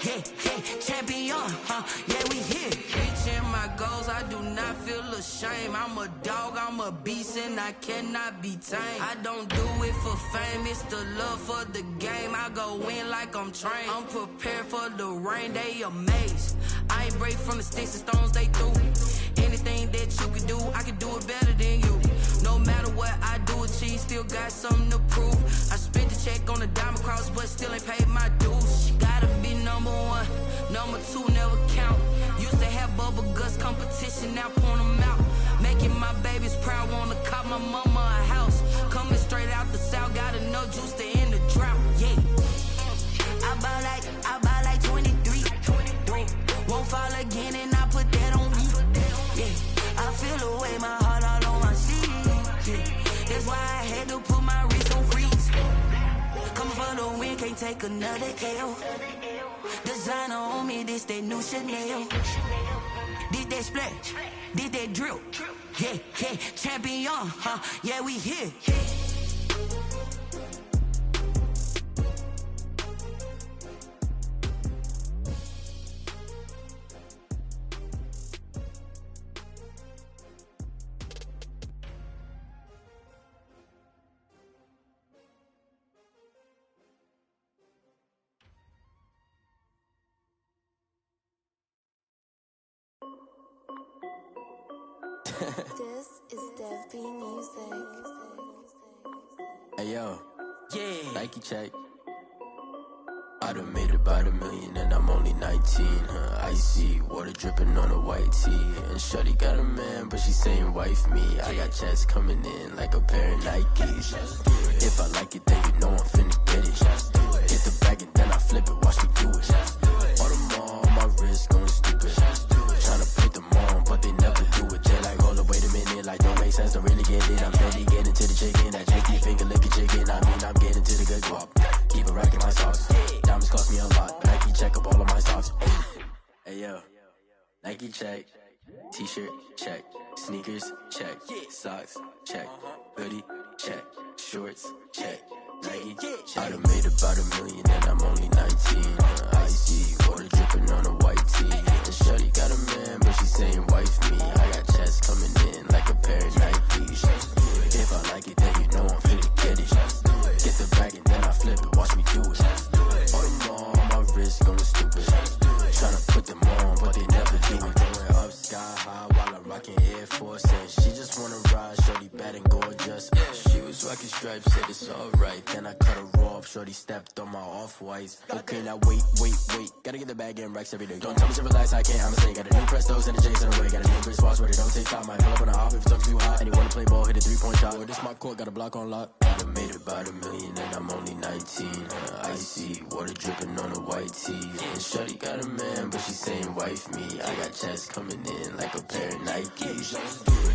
Yeah, yeah, champion, yeah, we here. Reaching my goals, I do not feel ashamed. I'm a dog, I'm a beast, and I cannot be tamed. I don't do it for fame, it's the love for the game. I go in like I'm trained. I'm prepared for the rain, they amazed. I ain't break from the sticks and stones they threw. Anything that you can do, I can do it better than you. No matter what I do, achieve, still got something to prove. I spent the check on the diamond cross, but still ain't paid my dues. Gotta be number 1, number 2 never count. Used to have bubble guts competition, now point them out. Making my babies proud, wanna call my mama a house. Coming straight out the south, gotta know juice to end the drought. Yeah, I bought like 23. Won't fall again, and I put that on me. Yeah, I feel the way my heart all on my sleeve. Yeah, that's why I had to put my wrist on freeze. Coming for the win, can't take another L. Designer on me, this that new Chanel. Did that splash, did that drill. Yeah, yeah, champion, yeah, we here. This is Dev B Music. Hey yo, Yeah. Nike check. I done made about $1 million and I'm only 19. Icy water dripping on a white tee. And shorty got a man, but she saying wife me. I got checks coming in like a pair of Nikes. If I like it, then you know I'm finna get it. Hit the bag and then I flip it, watch me do it. All them on my wrist going stupid. Tryna put them on, but they never do it. They're like, hold up, wait a minute, like don't make sense, don't really get it. I'm steady getting to the chicken, that chicky finger licking chicken. I mean, I'm getting to the good guap. Keep it racking my socks. Diamonds cost me a lot. Nike check up all of my socks. Hey yo, Nike check. T-shirt check. Sneakers check. Socks check. Hoodie check. Shorts check. Nike check. I done made about $1 million and I'm only 19. Icy water dripping on a white tee. And shorty got a man, but she saying wife me. I got checks coming in like a pair of Nikes. If I like it, then you know I'm finna get it. Get the bag and then I flip it, watch me do it. All them on my wrist going stupid. Tryna put them on, but they never do it. Going up sky high while I'm rocking Air Force. And she just wanna ride, shorty bad and gorgeous. She was rocking stripes, said it's alright. Then I cut her off, shorty stepped on my off-whites. Okay, now wait. Gotta get the bag and racks every day. Don't tell me to relax, I can't, I'ma say. Got a new Prestos and a J's in the way. Got a new Chris Boss, ready, don't take time. I pull up on the hop if it's up too hot. And he wanna play ball, hit a 3-point shot. Or this my court, got a block on lock. I done made about $1 million and I'm only 19. Icy water dripping on a white tee. And shorty got a man, but she saying wife me. I got checks coming in like a pair of Nikes.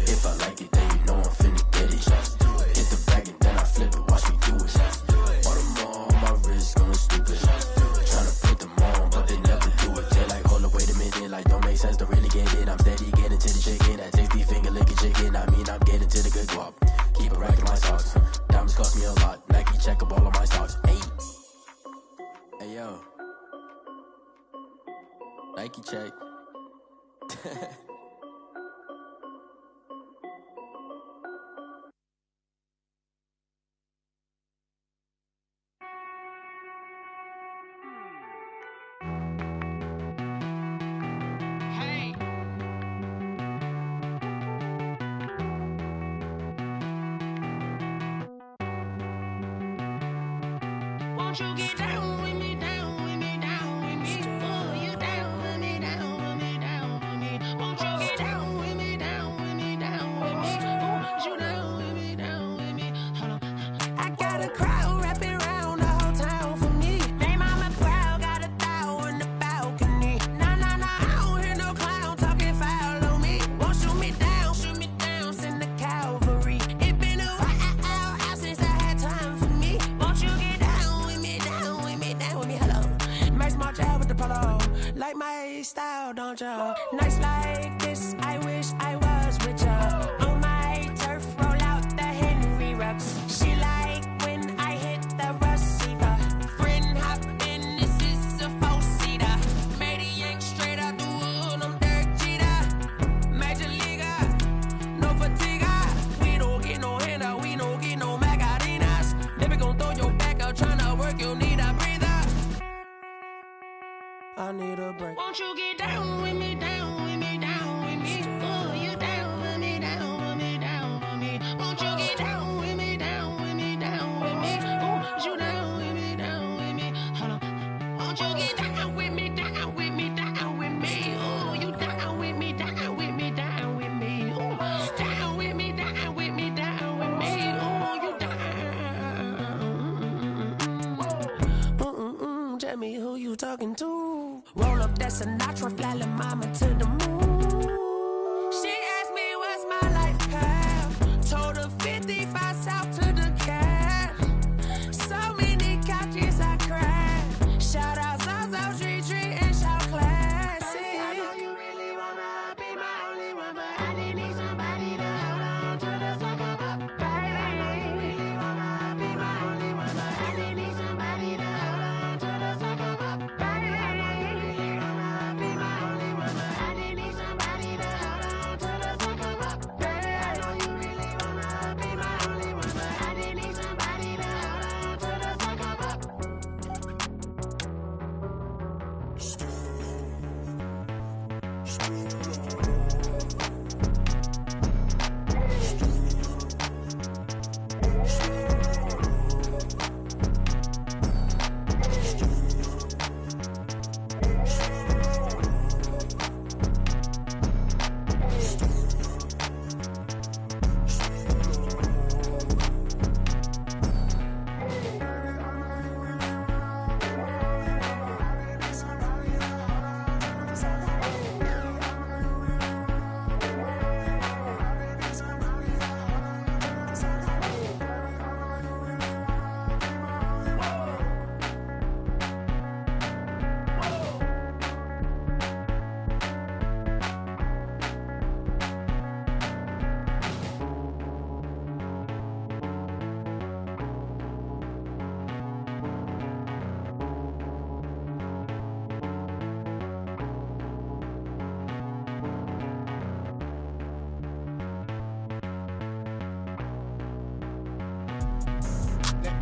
If I like it, then you know I'm finna get it. Hit the bag and then I flip it, watch me do it. All them on my wrist going stupid. Tryna put them on, but they never do it. They're like, hold up, wait a minute, like don't make sense, don't really get it. I'm steady getting to the chicken, that tasty finger licking chicken. I mean, I'm getting to the good guap. Keep it racking my socks. yo. Nike check. Won't you get down with me, down with me, down with me? Oh, you down with me, down with me, down with me. Won't you get down with me, down with me, down with me? Oh, you down with me, down with me? Hold on. I got a crowd wrapping around the whole town for me. They mama proud, got a thou in the balcony. Nah, nah, nah, I don't hear no clown talking foul on me. Won't shoot me down, send the cavalry. It been a while since I had time for me. Won't you get down with me, down with me, down with me? Hello. Max March out with the polo. Like my style, don't ya? Nights like this, I wish I was with ya. On my turf, roll out the Henry Rux. She like when I hit the receiver. Friend hop in, this is a four-seater. Made a yank straight out the wood, I'm Derek Jeter. Major leaguer, no fatigue. We don't get no handout, we don't get no Macarinas. Never gon' throw your back out, tryna work, you need a breather. I need a break. Won't you get down with me, down with me, down with me? Oh, you down with me, down with me, down with me? Won't you get down with me, down with me, down with me? Oh, you down with me, down with me? Hold on. Won't you get down with me, down with me, down with me? Oh, you down with me, down with me, down with me? Oh, down with me, down with me, down with me? Oh, you down. Tell me who you talking to. Roll up that Sinatra, fly la mama to the moon. She asked me what's my life path. Told her 55 south to the cat. So many couches I cried. Shout out Zazo, Tree, and shout classy. I know you really wanna be my only one, but I didn't need somebody to hold on to the suck up, baby. I know you really wanna be my only one, but I didn't need somebody to hold on to the suck up, baby.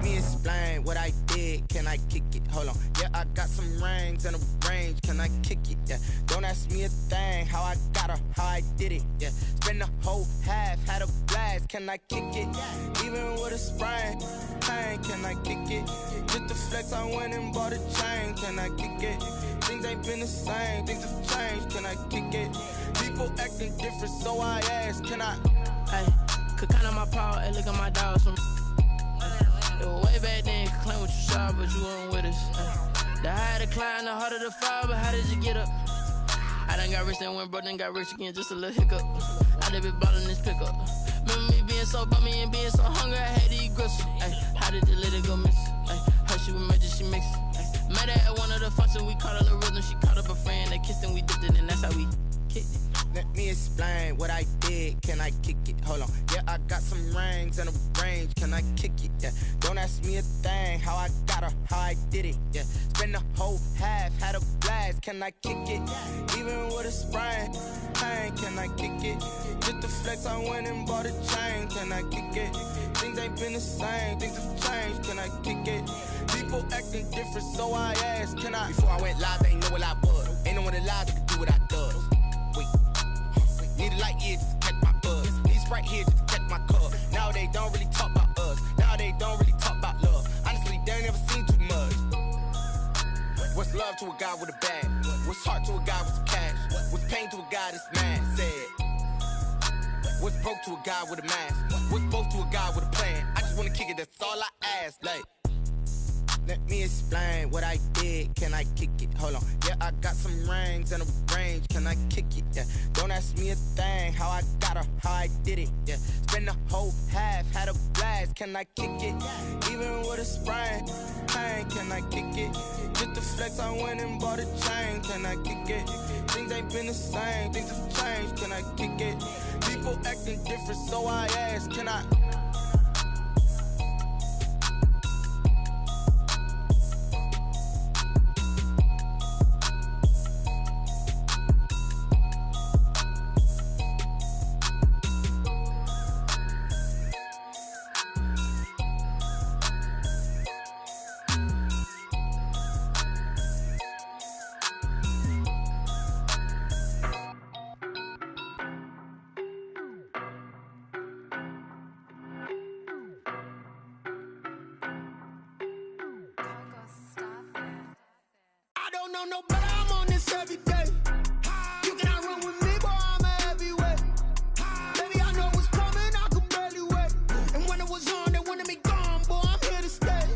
Explain what I did, can I kick it? Hold on, yeah, I got some rings and a range, can I kick it? Yeah, don't ask me a thing, how I got her, how I did it. Yeah, spend the whole half, had a blast, can I kick it? Even with a sprain, pain, can I kick it? Just to flex, I went and bought a chain, can I kick it? Things ain't been the same, things have changed, can I kick it? People acting different, so I asked, can I? Hey, could count on my power, hey, look at my dogs from. It was way back then, could claim what you saw, but you weren't with us. The higher the climb, the harder the fall, but how did you get up? I done got rich and went broke, then got rich again, just a little hiccup. I done been ballin' this pickup. Remember me being so bummy and being so hungry, I had to eat gristle. Ay, how did the lady go miss? Ay, her she was major, she mixed. Met her at one of the functions, we caught her the rhythm, she caught up a friend, they kissed and we dipped it, and that's how we kicked it. Let me explain what I did. Can I kick it? Hold on. Yeah, I got some rings and a range. Can I kick it? Yeah. Don't ask me a thing. How I got her, how I did it. Yeah. Spend the whole half, had a blast. Can I kick it? Even with a sprain. Pain, can I kick it? Just the flex, I went and bought a chain. Can I kick it? Things ain't been the same. Things have changed. Can I kick it? People acting different, so I asked. Can I? Before I went live, they ain't know what I was. Ain't no one alive that could do what I does. Wait. Need a light here just to catch my buzz. Need Sprite here just to catch my cup. Now they don't really talk about us. Now they don't really talk about love. Honestly, they ain't never seen too much. What's love to a guy with a bag? What's heart to a guy with some cash? What's pain to a guy that's mad? Said. What's broke to a guy with a mask? What's both to a guy with a plan? I just wanna kick it, that's all I ask. Like, let me explain what I did. Can I kick it? Hold on. Yeah, I got some rings and a range. Can I kick it? Yeah. Don't ask me a thing. How I got her, how I did it. Yeah. Spend the whole half, had a blast. Can I kick it? Even with a sprain. Pain, can I kick it? Just the flex, I went and bought a chain. Can I kick it? Things ain't been the same. Things have changed. Can I kick it? People acting different, so I ask. Can I? No, but I'm on this every day. You cannot run with me, boy, I'm a heavyweight. Baby, I know what's coming, I could barely wait. And when it was on, they wanted me gone, boy, I'm here to stay.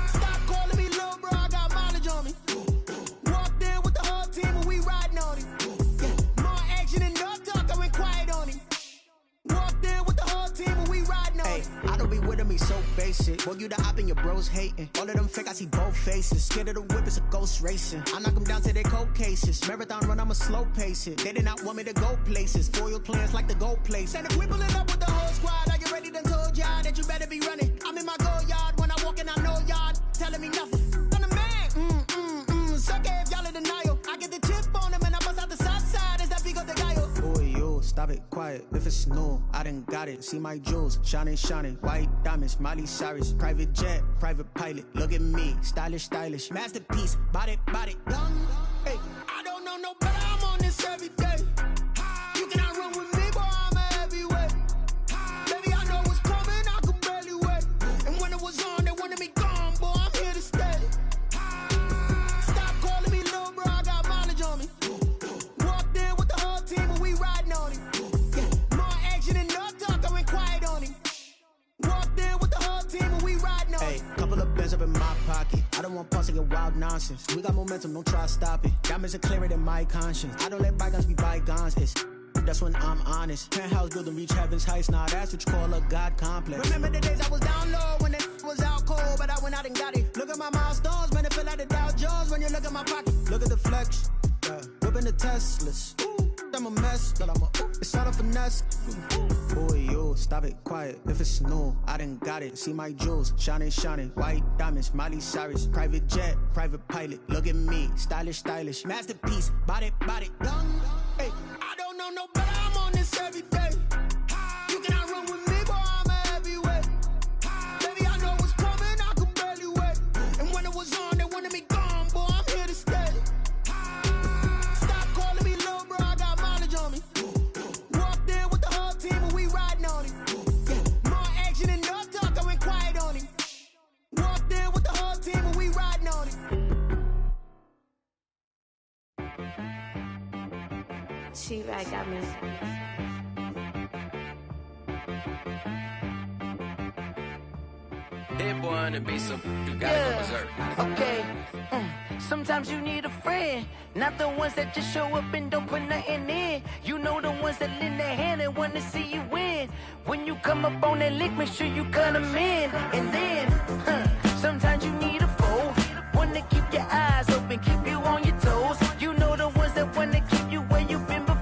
Stop calling me little bro, I got mileage on me. Walked in with the whole team and we riding on it. Yeah. More action and no talk, I went quiet on it. Walked in with the whole team and we riding on it. I don't be with me so basic. Boy, you the op and your bros hating. All of them fake, I see both faces. Scared of the whip, it's a ghost racing. I knock them down to their cold cases. Marathon run, I'ma slow pace it. They did not want me to go places. Foil plans like the gold place. And if we pulling up with the whole squad, are you ready? Done told y'all that you better be running. I'm in my go yard. When I walk in, I know y'all telling me nothing. I'm the man. Suck it if y'all in denial. I get the chip on them and I bust out the south side. Is that big of the guy? Boy, you stop it, quiet. If it's new, I done got it. See my jewels, shining, shining. White diamonds, Miley Cyrus. Private jet, private pilot. Look at me, stylish, stylish. Masterpiece, body, body. Hey, I don't know no better. I'm on this every day. You cannot run with me, boy, I'm a heavyweight. Baby, I know what's coming, I could barely wait. And when it was on, they wanted me gone, boy, I'm here to stay. Stop calling me little bro, I got mileage on me. Walked in with the whole team and we riding on it. Yeah. More action and no talk, I went quiet on it. Walked in with the whole team and we riding on it. Hey, couple of bands up in my pocket. I don't want pulse to get wild nonsense. We got momentum, don't try to stop it. Diamonds are clearer than my conscience. I don't let bygones be bygones. It's that's when I'm honest. Penthouse building reach heaven's heights. Nah, that's what you call a God complex. Remember the days I was down low when it was out cold, but I went out and got it. Look at my milestones, man, it feel like the Dow Jones when you look at my pocket. Look at the flex, whipping the Teslas. I'm a mess, but it's all a finesse. Boy, you stop it, quiet. If it's new, I done got it. See my jewels, shining, shining. White diamonds, Miley Cyrus. Private jet, private pilot. Look at me, stylish, stylish. Masterpiece, body, body. Hey, I don't know no better. I'm on this every day. You cannot run with me, boy, I'm a heavyweight. Baby, I know what's coming, I could barely wait. And when it was on, they wanted me gone, boy, I'm here to stay. Stop calling me little bro, I got mileage on me. Walked in with the whole team and we riding on it. Yeah. More action and no talk, I went quiet on it. Walked in with the whole team and we riding on it. She right got me. Hit boy on the beat, so you gotta go berserk. Okay. Sometimes you need a friend, not the ones that just show up and don't put nothing in. You know the ones that lend their hand and want to see you win. When you come up on that lick, make sure you cut them in. And then, sometimes you need a foe, one to keep your eyes open, keep you on your toes. You know the ones that want to keep you where you've been before.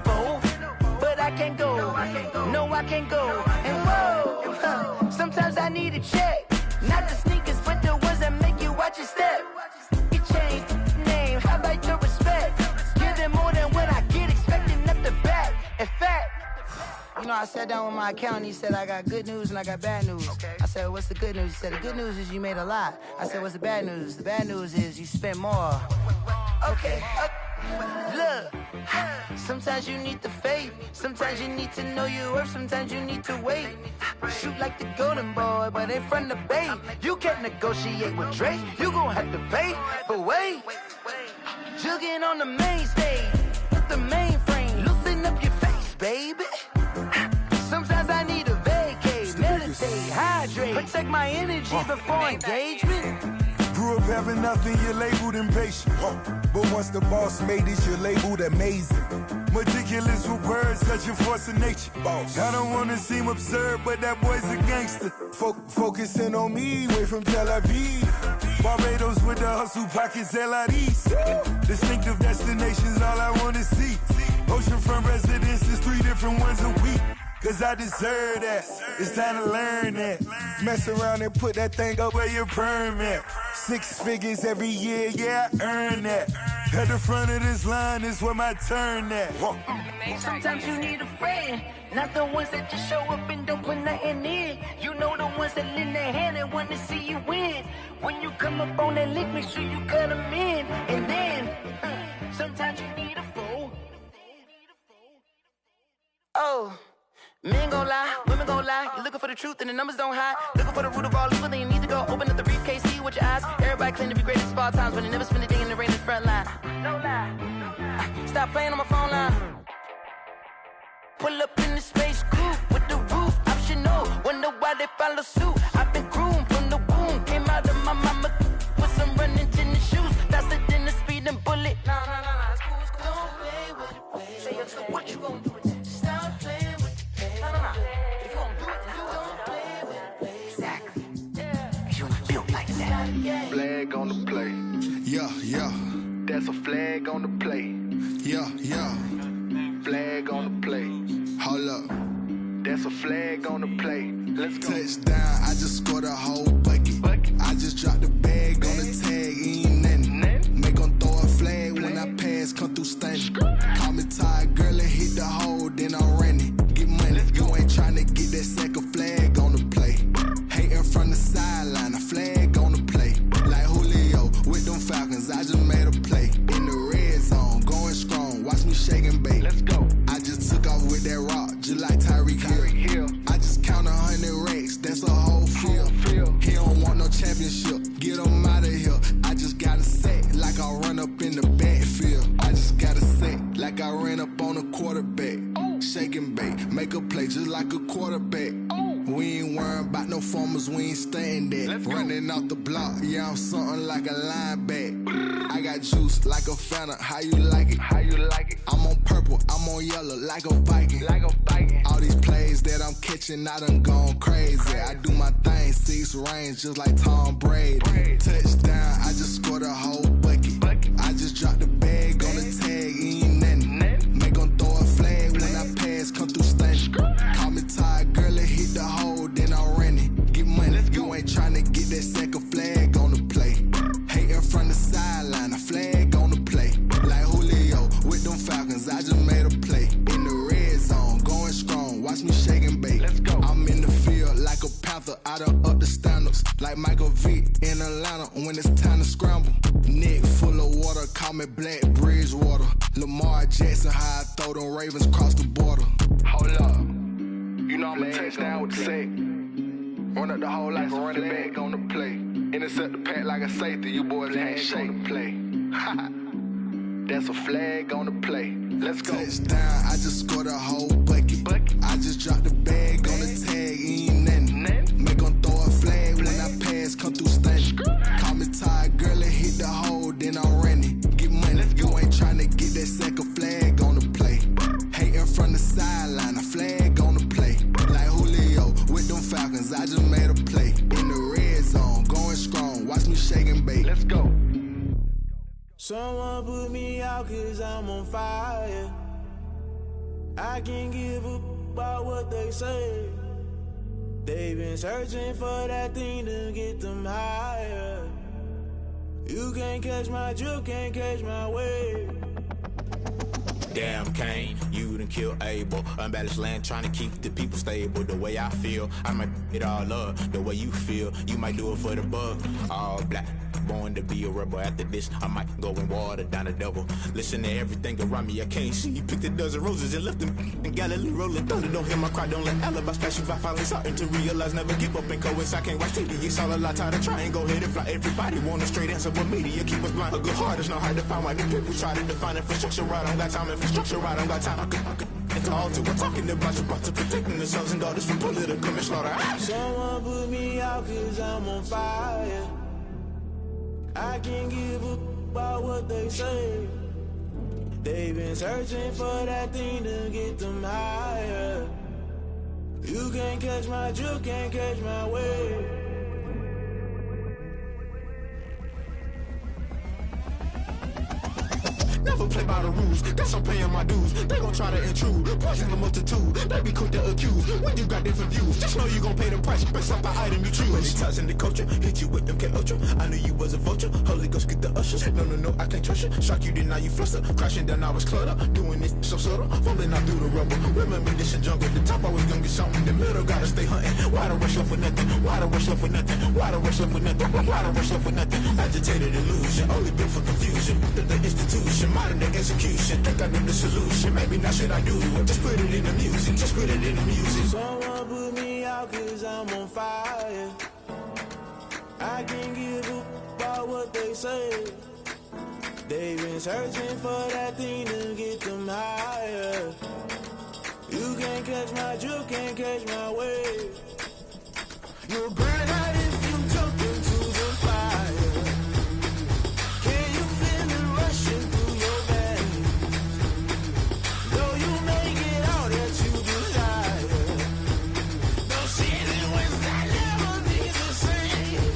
I sat down with my accountant. He said, I got good news and I got bad news. Okay. I said, what's the good news? He said, the good news is you made a lot. I said, what's the bad news? The bad news is you spent more. Okay. Look, sometimes you need the faith. Sometimes you need to know your worth. Sometimes you need to wait. Shoot like the golden boy, but ain't from the bay. You can't negotiate with Drake. You gon' have to pay. But wait, jugging on the main stage with the mainframe. Loosen up your face, baby. Sometimes I need a vacate, meditate, hydrate, protect my energy before engagement. Grew up having nothing, you're labeled impatient. But once the boss made it, you're labeled amazing. Meticulous with words, such a force of nature. I don't wanna seem absurd, but that boy's a gangster. Focusing on me, way from Tel Aviv. Barbados with the hustle pockets, LIDs. Distinctive destinations, all I wanna see. Oceanfront residences, 3 different ones a week. Cause I deserve that, it's time to learn that. Mess around and put that thing up where your permit. 6 figures every year, yeah, I earn that. At the front of this line is where my turn at. Sometimes you need a friend, not the ones that just show up and don't put nothing in. You know the ones that lend their hand and want to see you win. When you come up on that lick, make sure you cut them in. And then, sometimes you need a fool. Oh. Men gon' lie, women gon' lie. You're looking for the truth and the numbers don't hide. Looking for the root of all evil, then you need to go open up the briefcase, see with your eyes. Everybody claim to be great at all times, but they never spend a day in the rain in the front line. No lie. Stop playing on my phone line. Pull up in the space coupe with the roof optional. Wonder why they follow suit. I've been groomed from the womb. Came out of my mama with some running tennis shoes. Faster than the speeding bullet. No, it's cool, it's cool. Don't play with it, play. Say so what you gon' do with it? Stop playing. If you gon' do it, then you don't play with it, play. Exactly. Yeah. You built like that. Flag on the play. Yeah. That's a flag on the play. Yeah. Flag on the play. Hold up. That's a flag on the play. Let's go. Touchdown, I just scored a whole bucket. I just dropped the bag on the tag, ain't nothing. Make 'em throw a flag when I pass, come through stunning. Call me tired, girl, and hit the hole, then I'm running. Get money, you ain't tryna get that second flag on the play. Hating from the sideline, a flag on the play. Like Julio with them Falcons, I just made a play. In the red zone, going strong, watch me shake and bake. Let's go. I just took off with that rock, just like Tyreek Hill. I just count 100 racks, that's a whole field. He don't want no championship, get him out of here. I just gotta say, like I run up in the backfield. I just gotta say, like I ran up on a quarterback. Shake and bake, make a play just like a quarterback. We ain't worrying about no formers, we ain't staying there. Running off the block, yeah, I'm something like a linebacker. I got juice like a Fanta, how you like it? I'm on purple, I'm on yellow, like a Viking. All these plays that I'm catching, I done gone crazy. I do my thing, 6 rings, just like Tom Brady. Touchdown, I just scored a whole bucket. I just dropped the bag on the tag, ain't nothing. Make 'em throw a flag when I pass, come through stunning. Call me tired, girl, and hit the hole, then I'm running. Get money, you ain't tryna get that second flag on the play. Hating from the sideline, a flag on the play. Like Julio with them Falcons, I just made a play. In the red zone, going strong, watch me shake and bake. Let's go. I'm in the field like a panther, I done up the standards. Like Michael Vick in Atlanta when it's time to scramble. Neck full of water, call me Black Bridgewater. Lamar Jackson, how I throw them Ravens cross the border. Hold up. You know I'm a touchdown with the sack. Run up the whole like a running back on the play. Intercept the pack like a safety, you boys can't shake the play. That's a flag on the play. Let's go. Touchdown, I just scored a whole bucket. I just dropped the bag on the tag, ain't nothing. Make 'em throw a flag when I pass, come through stunning. Call me tired, girl, and hit the hole, then I'm running. Get money, you ain't tryna get that second flag on the play. Hating from the sideline, a flag on the play. Like Julio with them Falcons, I just made a play. In the red zone, going strong, watch me shake and bake. Let's go. Someone put me out 'cause I'm on fire. I can't give up about what they say. They've been searching for that thing to get them higher. You can't catch my drift, can't catch my wave. Damn Kane, you done kill Abel. Unbalanced land trying to keep the people stable. The way I feel, I might it all up. The way you feel, you might do it for the bug. All black, born to be a rebel. After this, I might go and water down the devil. Listen to everything around me, I can't see. Picked a dozen roses and left them in Galilee rolling thunder. Don't hear my cry, don't let alibis pass you. I finally starting to realize, never give up and coincide. I can't watch TV, it's all a lot. Tired of trying, go ahead and fly. Everybody want a straight answer, but media keep us blind. A good heart is not hard to find. Why do people try to define infrastructure right? I don't got time, infrastructure right, I don't got time. I could it's all to we're talking about your to protecting the sons and daughters from political manslaughter. Someone put me out cause I'm on fire. I can't give up about what they say. They've been searching for that thing to get them higher. You can't catch my drift, can't catch my wave. Never play by the rules, guess I'm paying my dues. They gon' try to intrude, poison the multitude. They be quick to accuse, when you got different views. Just know you gon' pay the price, based off the item you choose. When it's ties in the culture, hit you with them K-Ultra. I knew you was a vulture, Holy Ghost get the ushers. No, I can't trust you. Shock you, then now you fluster. Crashing down, I was cluttered. Doing this so subtle, falling out through the rubble. Remember this a jungle, the top always gonna get something. In the middle, gotta stay hunting. Why the rush left for nothing? Why the rush left for nothing? Why the rush left for nothing? Why the rush left for nothing? Agitated illusion, only built for confusion. The institution, modern day execution. Think I know the solution. Maybe not should I do it? Just put it in the music. Just put it in the music. Someone put me out cause I'm on fire. I can't give up about what they say. They've been searching for that thing to get them higher. You can't catch my drift, can't catch my wave. You'll burn out if you jump into the fire. Can you feel it rushing through your veins? Though you make it all that you desire. Those seasons when that never be the same.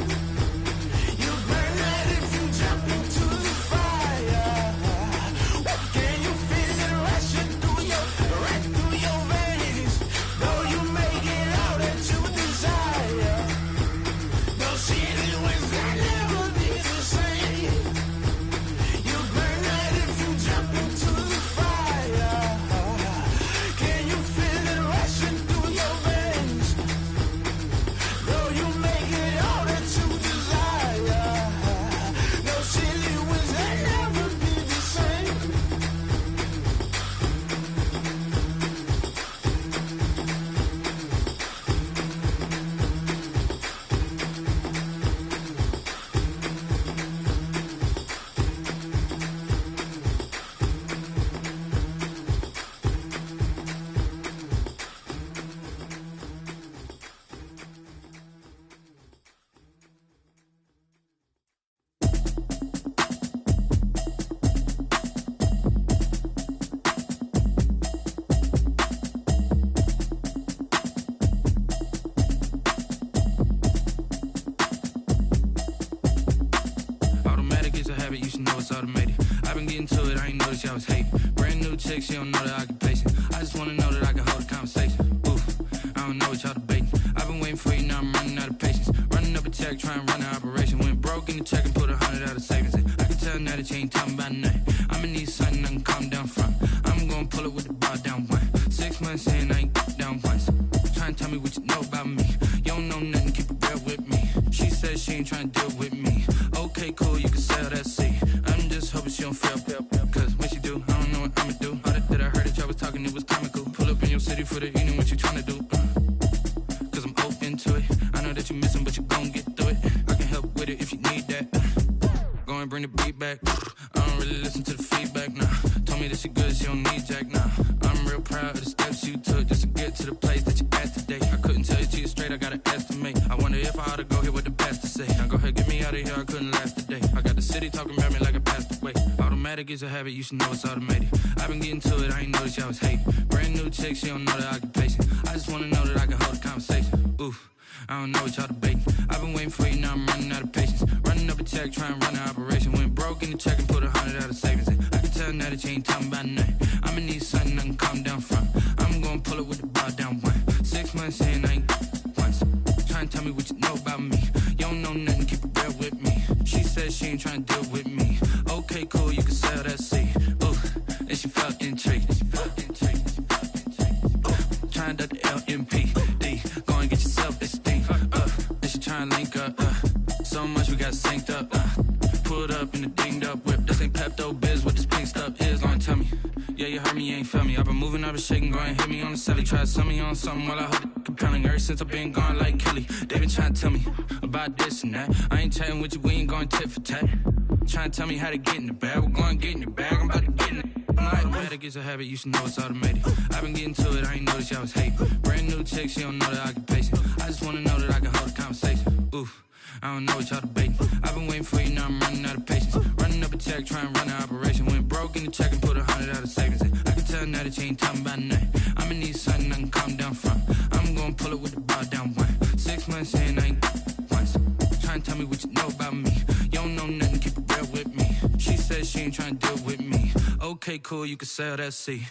You burn out if you jump into the fire. Can you feel it rushing through your veins? Though you make it all that you desire. Those seasons when that never be the same. You burn out if you jump into the fire. Can you feel it rushing through your veins? Though you make it all that you desire. No silly winds that never be the same. Automatic is a habit, you should know it's automated. I've been getting to it, I ain't noticed y'all was hating. Brand new chick, she don't know the occupation. I just wanna know that I can hold a conversation. Oof, I don't know what y'all debating. I've been waiting for you, now I'm running out of patience. Running up a check, trying to run an operation. Went broke in the check and put 100 out of savings in. I can tell now that you ain't talking about nothing. I'ma need something I can calm down from. I'm gonna pull it with the bar down one. 6 months in, I ain't down once. Trying to tell me what you know about me. You don't know nothing, keep it real with me. She said she ain't trying to deal with me. Okay, cool, you can sell that seat. I'm just hoping she don't fail. Cause when she do, I don't know what I'ma do. All that I heard that y'all was talking, it was comical. Pull up in your city for the evening, what you trying to do? Cause I'm open to it. I know that you missing, but you gon' get through it. I can help with it if you need that. Go and bring the beat back. I don't really listen to the feedback, nah. Told me that she good, she don't need Jack, nah. I'm real proud of the steps you took just to get to the place that you at today. I couldn't tell you to you straight, I gotta estimate. I wonder if I ought to go hear what the pastor say. Now go ahead, get me out of here, I couldn't last today. I got the city talking about me like I passed away. Automatic is a habit, you should know it's automated. I've been getting to it, I ain't noticed y'all was hating. Brand new chick, she don't know the occupation. I just wanna know that I can hold a conversation. Oof, I don't know what y'all debating. I've been waiting for you, now I'm running out of patience. Running up a check, trying to run an operation. Went broke in the check and put 100 out of savings in. I can tell now that you ain't talking about nothing. I'ma need something I can calm down from. I'm gonna pull it with the bar down one. 6 months in, I ain't once. Trying to tell me what you know about me. You don't know nothing, keep it real with me. She said she ain't trying to deal with me. Okay, cool, you can sell that seat. Ooh, and she felt intrigued. got synced up. Pulled up in the dinged up whip. This ain't Pepto Biz, what this pink stuff is. Long tell me. Yeah, you heard me, you ain't felt me. I've been moving, I've been shaking, go and hit me on the celly. Try to sell me on something while I hold it compelling. Ever since I've been gone like Kelly. They been trying to tell me about this and that. I ain't chatting with you, we ain't going tit for tat. Trying to tell me how to get in the bag. We're going to get in your bag, I'm about to get in it. I'm like, it gets a habit, you should know it's automated. I've been getting to it, I ain't noticed y'all was hating. Brand new chick, she don't know that I can pace it. I just wanna know that I can hold a conversation. Oof, I don't know what y'all debating. I've been waiting for you, now I'm running out of patience. Running up a check, trying to run an operation. Went broke in the check and put 100 out of savings in. I can tell now that you ain't talking about nothing. I'ma need something I can calm down from. I'm gonna pull it with the bar down one. 6 months in, I ain't once. Trying to tell me what you know about me. You don't know nothing, keep it real with me. She said she ain't trying to deal with me. Okay, cool, you can sell that seat.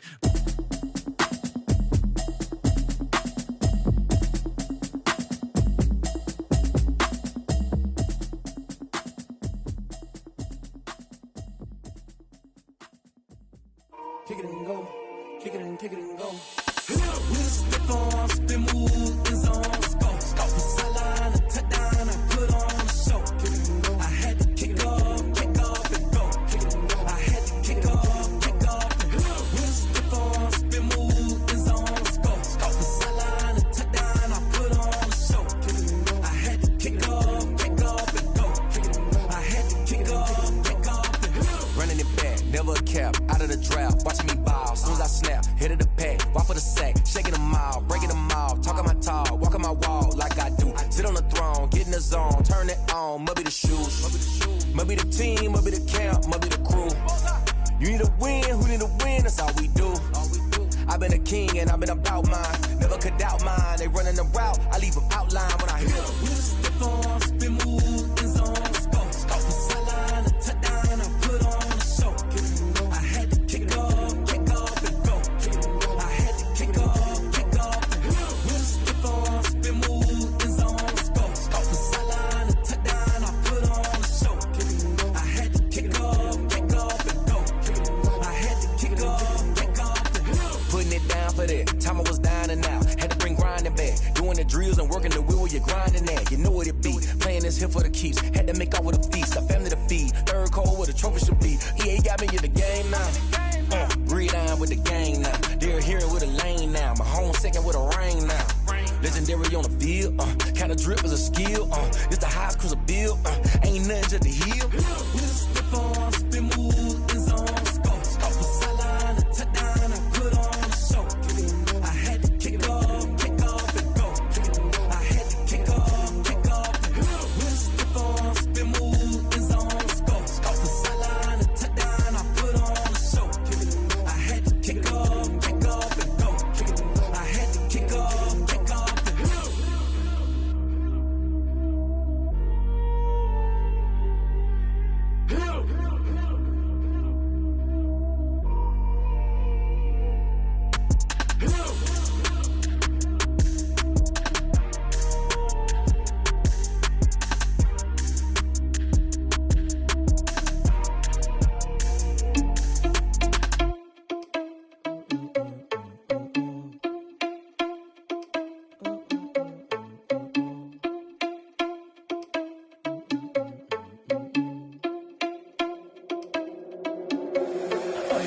Kick it and go, kick it and go. Step on, spin move, is on, go. From sideline to touchdown, I put on a show. I had to kick off and go. I had to kick off and go. Step on, spin move, is on, go. From sideline to touchdown, I put on a show. I had to kick off and go. I had to kick off and go. Running it back, never a cap, out of the drought, watching me ball. Soon as I snap, hit of the pack, walk for the sack, shaking them all, breaking them all, talking my talk, walking my wall like I do. Sit on the throne, get in the zone, turn it on, must be the shoes, must be the team, must be the camp, must be the crew. You need a win, who need a win, that's all we do. I've been a king and I've been about mine, never could doubt mine. They running the route, I leave them outline when I hit them. Step on, spin move, is on, go. From sideline to touchdown, I put on a show. I had to kick off and go. I had to kick off and go. Step on, spin move, is on, go. From sideline to touchdown, I put on a show. I had to kick off and go. I had to kick off and go. Putting it down for that, time I was down and out, had to bring grinding back, doing the drills and working the wheel where you're grinding at, you know what it be, playing this here for the keeps, had to make out with a feast, a family to feed, third cold where the trophy should be, EA got me in the game now, breathe on with the gang now, they're hearing with a lane now, my home second with a rain now, legendary on the field, kind of drip is a skill, this the highest cruiser bill, ain't nothing just to heal. Step on, spin move, is on, go. From sideline to touchdown, I put on a show. I had to kick off and go. I had to kick off and go. Step on, spin move, is on, go. From sideline to touchdown, I put on a show. I had to kick off and go. I had to kick off and go.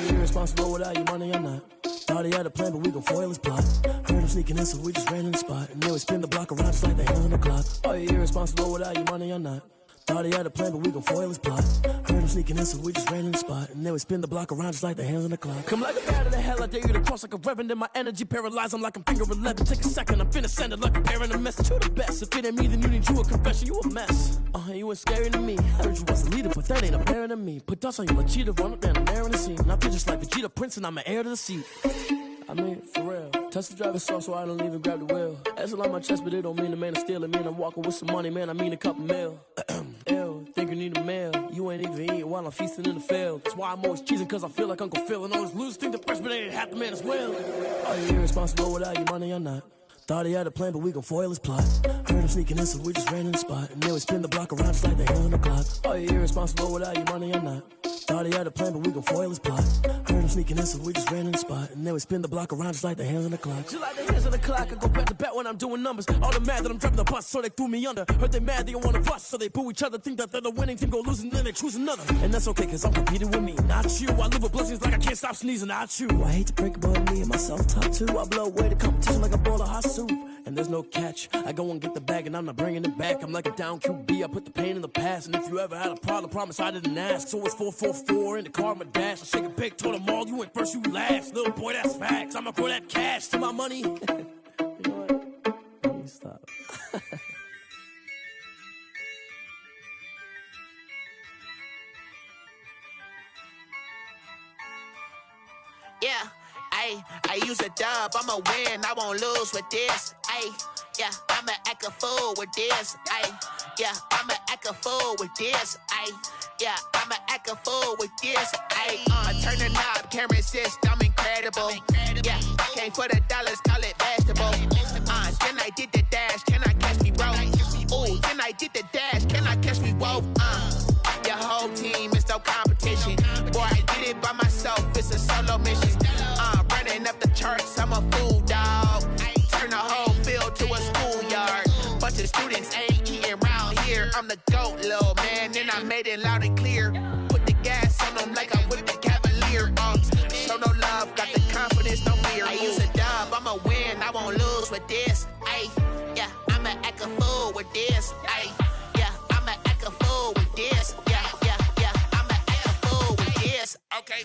Irresponsible without your money or not. Thought he had a plan, but we gon' foil his plot. Heard him sneaking in, so we just ran in the spot. And then we spin the block around just like the hands on the clock. Are you irresponsible without your money or not? Thought he had a plan, but we gon' foil his plot. Heard him sneaking in, so we just ran in the spot. And then we spin the block around just like the hands on the clock. Come like a bat of the hell, I dare you to cross like a reverend. And my energy paralyzed, I'm like I'm finger 11. Take a second, I'm finna send it like a parent a message. You the best, if it ain't me, then you need you a confession. You a mess, you ain't scary to me. Heard you was a leader, but that ain't apparent to me. Put dust on you like cheetah, run up, man, I'm there in the scene. And I feel just like Vegeta Prince, and I'm an heir to the seat. I mean, for real. Touch the driver's soft so I don't even grab the wheel. That's on my chest, but it don't mean the man is stealing. Man, I'm walking with some money, man, I mean a couple mil. Ew, think you need a meal. You ain't even eating while I'm feasting in the field. That's why I'm always cheesing, cause I feel like Uncle Phil. And always lose, think the freshman ain't half the man as well. Are you irresponsible without your money or not? Thought he had a plan, but we gon' foil his plot. Heard him sneaking in, so we just ran in the spot. And then we spin the block around just like the hands on the clock. Are you irresponsible without your money or not? Thought he had a plan, but we gon' foil his plot. Heard him sneaking in, so we just ran in the spot. And then we spin the block around just like the hands on the clock. Just like the hands on the clock, I go back to back when I'm doing numbers. All the mad that I'm driving the bus, so they threw me under. Heard they mad, they don't wanna fuss, so they boo each other. Think that they're the winning team, go losing, then they choose another. And that's okay, cause I'm competing with me, not you. I live with blessings like I can't stop sneezing, not you. I hate to break about me and my self-talk too. I blow away the competition like a bowl of hot soup. And there's no catch, I go and get the bag and I'm not bringing it back. I'm like a down QB, I put the pain in the past. And if you ever had a problem, promise I didn't ask. So it's 4-4-4 in the car, my dash. I shake a big, told them all, you went first, you last. Little boy, that's facts, I'ma throw that cash to my money. You know what? Let me stop. Yeah, I use a dub, I'ma win, I won't lose with this. Yeah, I'ma act a fool with this. Yeah, I'ma act a fool with this. Yeah, I'ma act a fool with this. I turn the knob, camera assist, I'm incredible. Yeah, came for the dollars, call it vegetable. Then I did the dash, can I catch me, bro? Ooh, then I did the dash, can I catch me, whoa? Your whole team is no competition. Boy, I did it by myself, it's a solo mission. Running up the charts, I'm a fool, dog. Turn the whole field to a schoolyard. Bunch of students ain't eating round here. I'm the GOAT, little man, and I made it loud and clear. Put the gas on them like I'm with the Cavalier. Show no love, got the confidence, no fear. I use a dub, I'ma win, I won't lose with this. Yeah, I'ma act a fool with this. Yeah, I'ma act a fool with this. Yeah, I'ma act a fool with this. Okay.